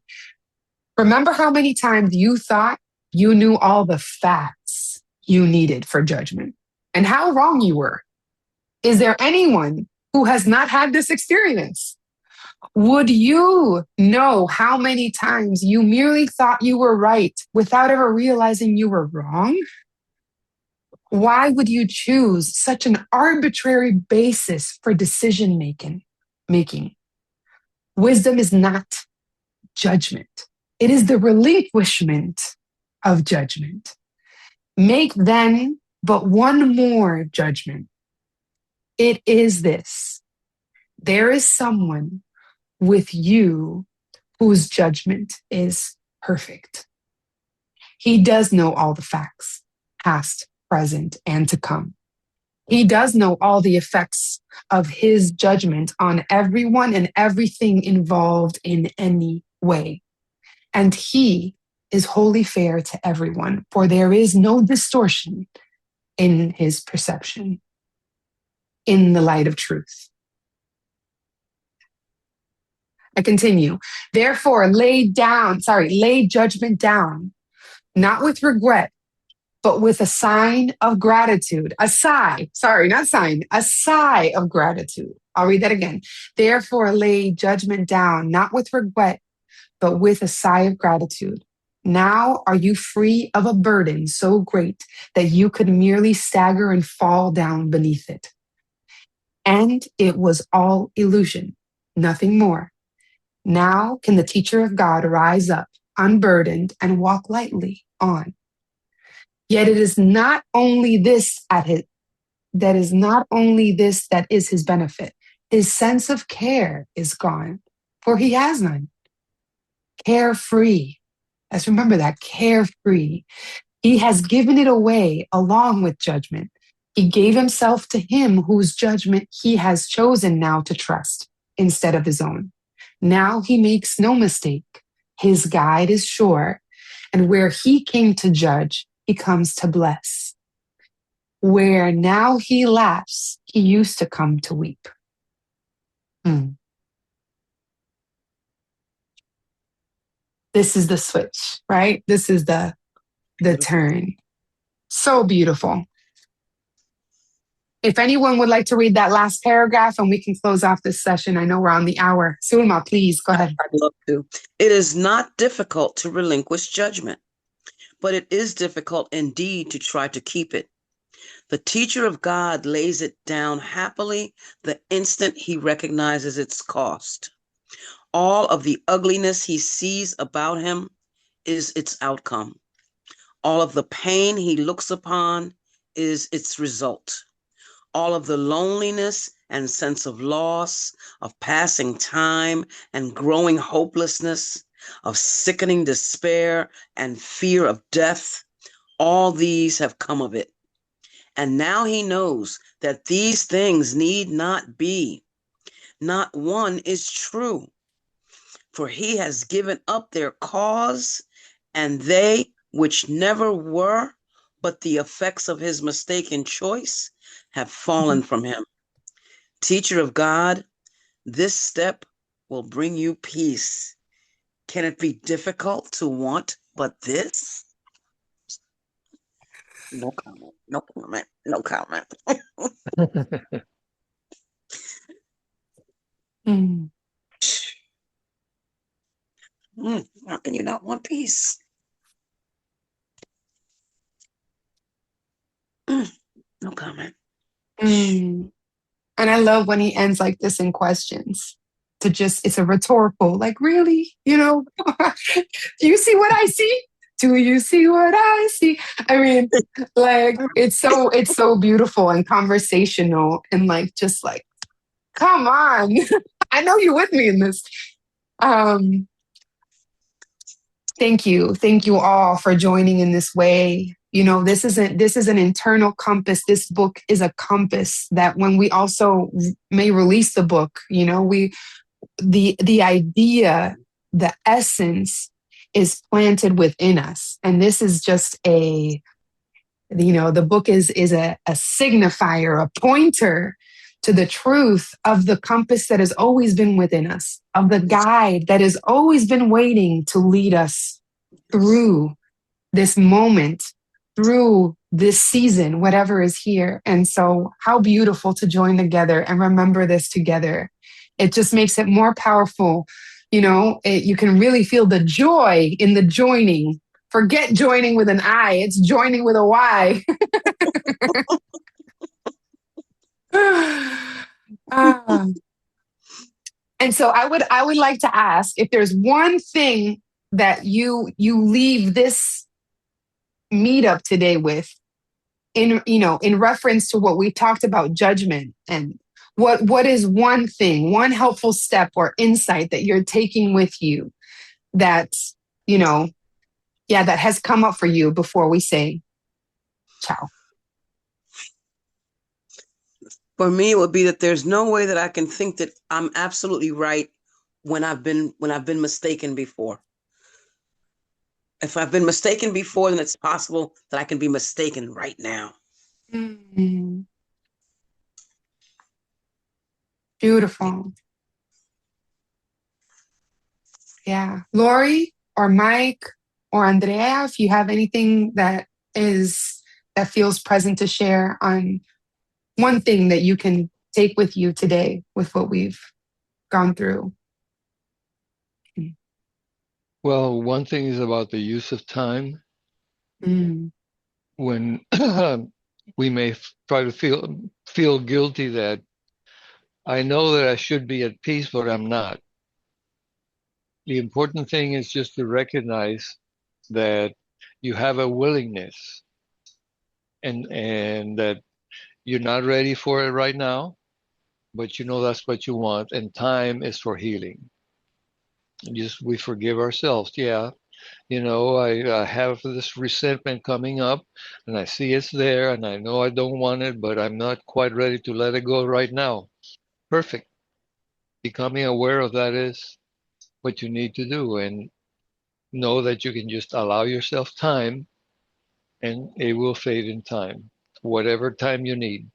Remember how many times you thought you knew all the facts you needed for judgment and how wrong you were? Is there anyone who has not had this experience? Would you know how many times you merely thought you were right without ever realizing you were wrong? Why would you choose such an arbitrary basis for decision making? Wisdom is not judgment. It is the relinquishment of judgment. Make then but one more judgment. It is this: there is someone with you whose judgment is perfect. He does know all the facts, past, present, and to come. He does know all the effects of his judgment on everyone and everything involved in any way. And he is wholly fair to everyone, for there is no distortion in his perception, in the light of truth. I continue. Therefore, lay judgment down, not with regret, but with a sign of gratitude. A sigh of gratitude. I'll read that again. Therefore, lay judgment down, not with regret, but with a sigh of gratitude. Now are you free of a burden so great that you could merely stagger and fall down beneath it. And it was all illusion, nothing more. Now can the teacher of God rise up, unburdened, and walk lightly on. Yet it is not only this that is his benefit. His sense of care is gone, for he has none. Carefree. Let's remember that, carefree. He has given it away along with judgment. He gave himself to him whose judgment he has chosen now to trust instead of his own. Now he makes no mistake. His guide is sure, and where he came to judge, he comes to bless. Where now he laughs, he used to come to weep. This is the switch, right? This is the turn. So beautiful. If anyone would like to read that last paragraph and we can close off this session, I know we're on the hour. Sulma, please go ahead. I'd love to. It is not difficult to relinquish judgment, but it is difficult indeed to try to keep it. The teacher of God lays it down happily the instant he recognizes its cost. All of the ugliness he sees about him is its outcome. All of the pain he looks upon is its result. All of the loneliness and sense of loss, of passing time and growing hopelessness, of sickening despair and fear of death, all these have come of it. And now he knows that these things need not be. Not one is true. For he has given up their cause, and they which never were, but the effects of his mistaken choice, have fallen from him. Teacher of God, this step will bring you peace. Can it be difficult to want but this? No comment, no comment, no comment. How can you not want peace? No comment. And I love when he ends like this in questions. It's a rhetorical, like, really? You know, do you see what I see? Do you see what I see? I mean, like, it's so beautiful and conversational and like, just like, come on. I know you're with me in this. Thank you. Thank you all for joining in this way. You know, this is an internal compass. This book is a compass that when we also may release the book, you know, the idea, the essence is planted within us. And this is just the book is a signifier, a pointer to the truth of the compass that has always been within us, of the guide that has always been waiting to lead us through this moment, through this season, whatever is here. And so, how beautiful to join together and remember this together. It just makes it more powerful. You can really feel the joy in the joining. Forget joining with an I, it's joining with a Y. And so I would like to ask if there's one thing that you leave this meetup today with, in reference to what we talked about judgment, and what is one thing, one helpful step or insight that you're taking with you that that has come up for you before we say ciao. For me, it would be that there's no way that I can think that I'm absolutely right when I've been mistaken before. If I've been mistaken before, then it's possible that I can be mistaken right now. Mm. Beautiful. Yeah. Lori or Mike or Andrea, if you have anything that feels present to share on one thing that you can take with you today with what we've gone through. Well, one thing is about the use of time. When we may try to feel guilty that I know that I should be at peace, but I'm not. The important thing is just to recognize that you have a willingness and that you're not ready for it right now, but that's what you want, and time is for healing. Just we forgive ourselves. Yeah, I have this resentment coming up, and I see it's there, and I know I don't want it, but I'm not quite ready to let it go right now. Perfect. Becoming aware of that is what you need to do, and know that you can just allow yourself time, and it will fade in time, whatever time you need.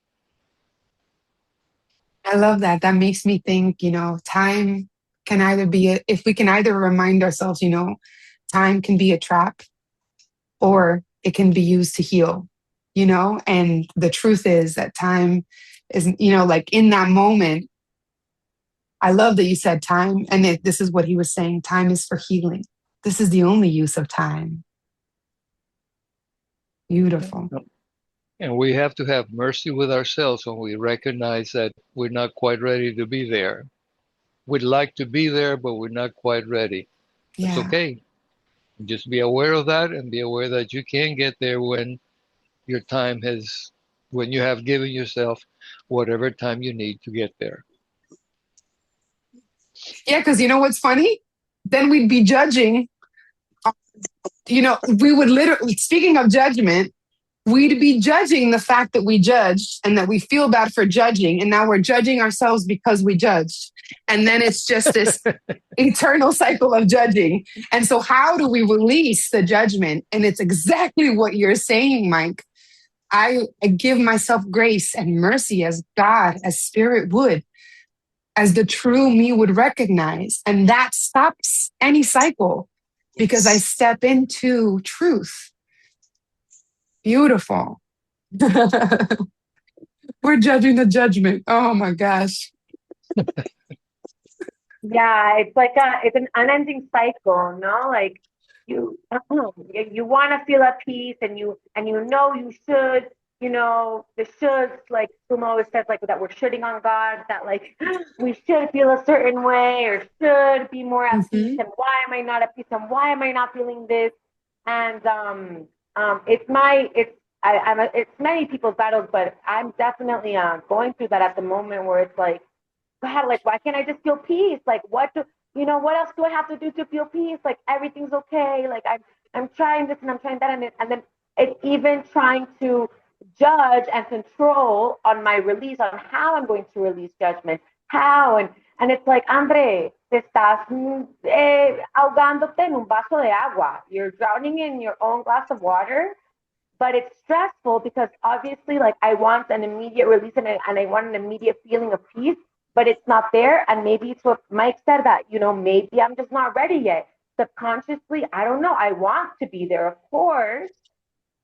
I love that. That makes me think, time can either be, if we can either remind ourselves, time can be a trap or it can be used to heal, and the truth is that time is, like in that moment. I love that you said time, and this is what he was saying, time is for healing. This is the only use of time. Beautiful. And we have to have mercy with ourselves when we recognize that we're not quite ready to be there. We'd like to be there, but we're not quite ready. That's okay. Just be aware of that, and be aware that you can get there when you have given yourself whatever time you need to get there. Yeah, because you know what's funny? Then we'd be judging. We would literally, speaking of judgment, we'd be judging the fact that we judged and that we feel bad for judging. And now we're judging ourselves because we judged. And then it's just this eternal cycle of judging. And so how do we release the judgment? And it's exactly what you're saying, Mike. I give myself grace and mercy as God, as Spirit would, as the true me would recognize. And that stops any cycle because I step into truth. Beautiful. We're judging the judgment. Oh my gosh. Yeah, it's like it's an unending cycle, no? Like you want to feel at peace, and you you should, the shoulds, like Suma always says, like that we're shoulding on God, that like we should feel a certain way or should be more at peace, and why am I not at peace, and why am I not feeling this? And it's many people's battles, but I'm definitely going through that at the moment, where it's like, God, like, why can't I just feel peace? Like, what else do I have to do to feel peace? Like, everything's okay. Like, I'm trying this and I'm trying that. And then it's even trying to judge and control on my release, on how I'm going to release judgment, how. And it's like, Andre, te estás ahogándote en un vaso de agua. You're drowning in your own glass of water. but it's stressful because obviously, like, I want an immediate release and I want an immediate feeling of peace, but it's not there. And maybe it's what Mike said, that, maybe I'm just not ready yet. Subconsciously, I don't know. I want to be there, of course,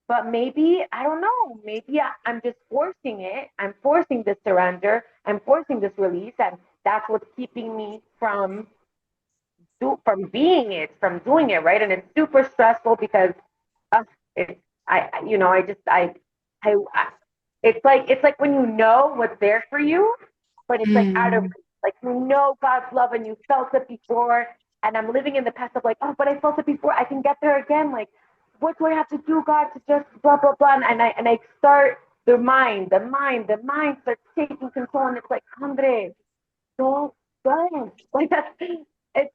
but maybe, I don't know, maybe I'm just forcing it. I'm forcing this surrender. I'm forcing this release. And that's what's keeping me from from doing it, right? And it's super stressful because it's I it's like when what's there for you, but it's like out of Mm, reach. Like, God's love and you felt it before, and I'm living in the past of like, oh, but I felt it before. I can get there again. Like, what do I have to do, God, to just blah blah blah? And I start the mind starts taking control, and it's like, Andre, don't like that. It's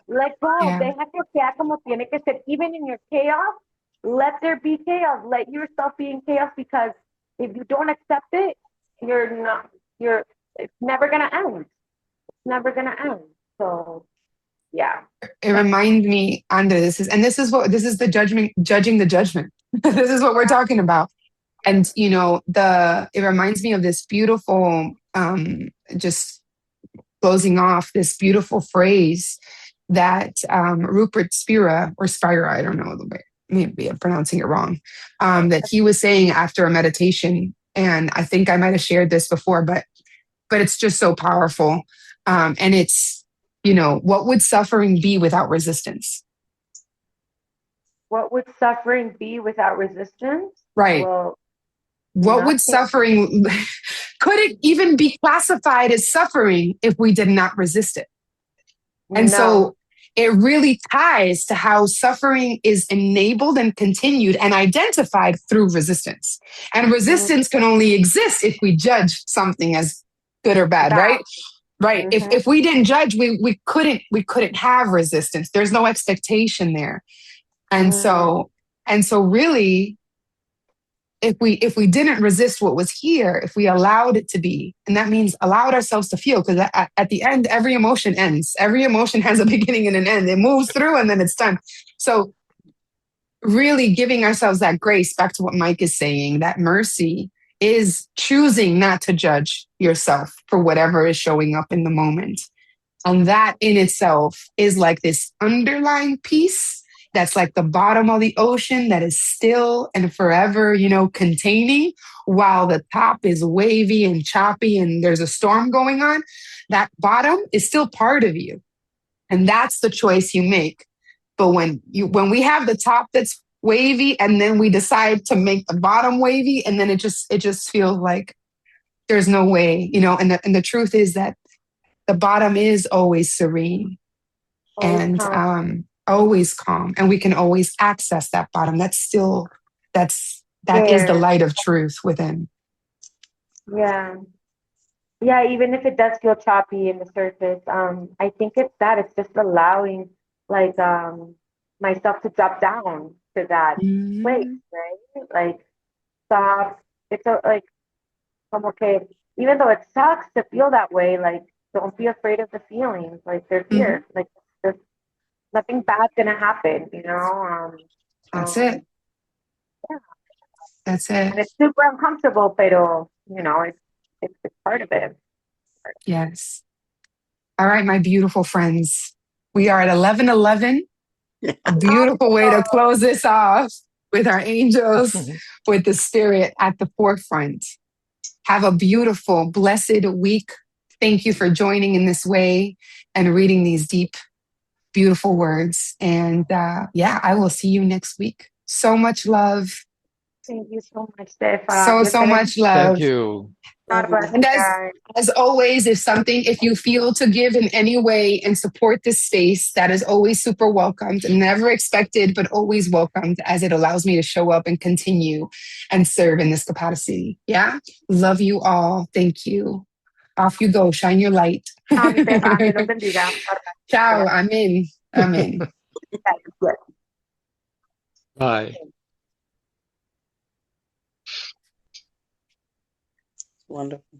let go, yeah. deja que sea como tiene que ser. Even in your chaos, let there be chaos. Let yourself be in chaos, because if you don't accept it, you're not, you're, it's never gonna end. It's never gonna end. So, yeah. It reminds me, Andre, this is the judging the judgment. This is what we're talking about. And it reminds me of this beautiful, just closing off, this beautiful phrase that Rupert Spira, I don't know the way, maybe I'm pronouncing it wrong, that he was saying after a meditation. And I think I might have shared this before, but it's just so powerful. And it's, what would suffering be without resistance? What would suffering be without resistance? Right. Well, What would nothing. suffering, could it even be classified as suffering if we did not resist it? And No. so it really ties to how suffering is enabled and continued and identified through resistance. And resistance can only exist if we judge something as good or bad, right? Right. If we didn't judge, we couldn't have resistance. There's no expectation there. And so really, if we didn't resist what was here, if we allowed it to be, and that means allowed ourselves to feel, because at the end, every emotion ends. Every emotion has a beginning and an end. It moves through and then it's done. So really giving ourselves that grace, back to what Mike is saying, that mercy is choosing not to judge yourself for whatever is showing up in the moment. And that in itself is like this underlying piece that's like the bottom of the ocean that is still and forever, containing, while the top is wavy and choppy and there's a storm going on. That bottom is still part of you. And that's the choice you make. But when we have the top that's wavy and then we decide to make the bottom wavy, and then it just feels like there's no way, and the truth is that the bottom is always serene and always calm, and we can always access that bottom. That is the light of truth within. Yeah. Even if it does feel choppy in the surface, I think it's just allowing, like, myself to drop down to that place, right? Like, stop. It's like, como que, even though it sucks to feel that way, like, don't be afraid of the feelings. Like, they're here. Like, there's nothing bad's gonna happen, That's it. Yeah. That's it. And it's super uncomfortable, pero, it's part of it. Yes. All right, my beautiful friends. We are at 11:11. A beautiful way to close this off with our angels, with the spirit at the forefront. Have a beautiful, blessed week. Thank you for joining in this way and reading these deep, beautiful words. And I will see you next week. So much love. Thank you so much, Stefa. So much love. Thank you. And as always, if you feel to give in any way and support this space, that is always super welcomed and never expected, but always welcomed, as it allows me to show up and continue and serve in this capacity. Yeah. Love you all. Thank you. Off you go. Shine your light. Ciao. Dios bendiga. Ciao. Amen. Amen. Bye. Wonderful.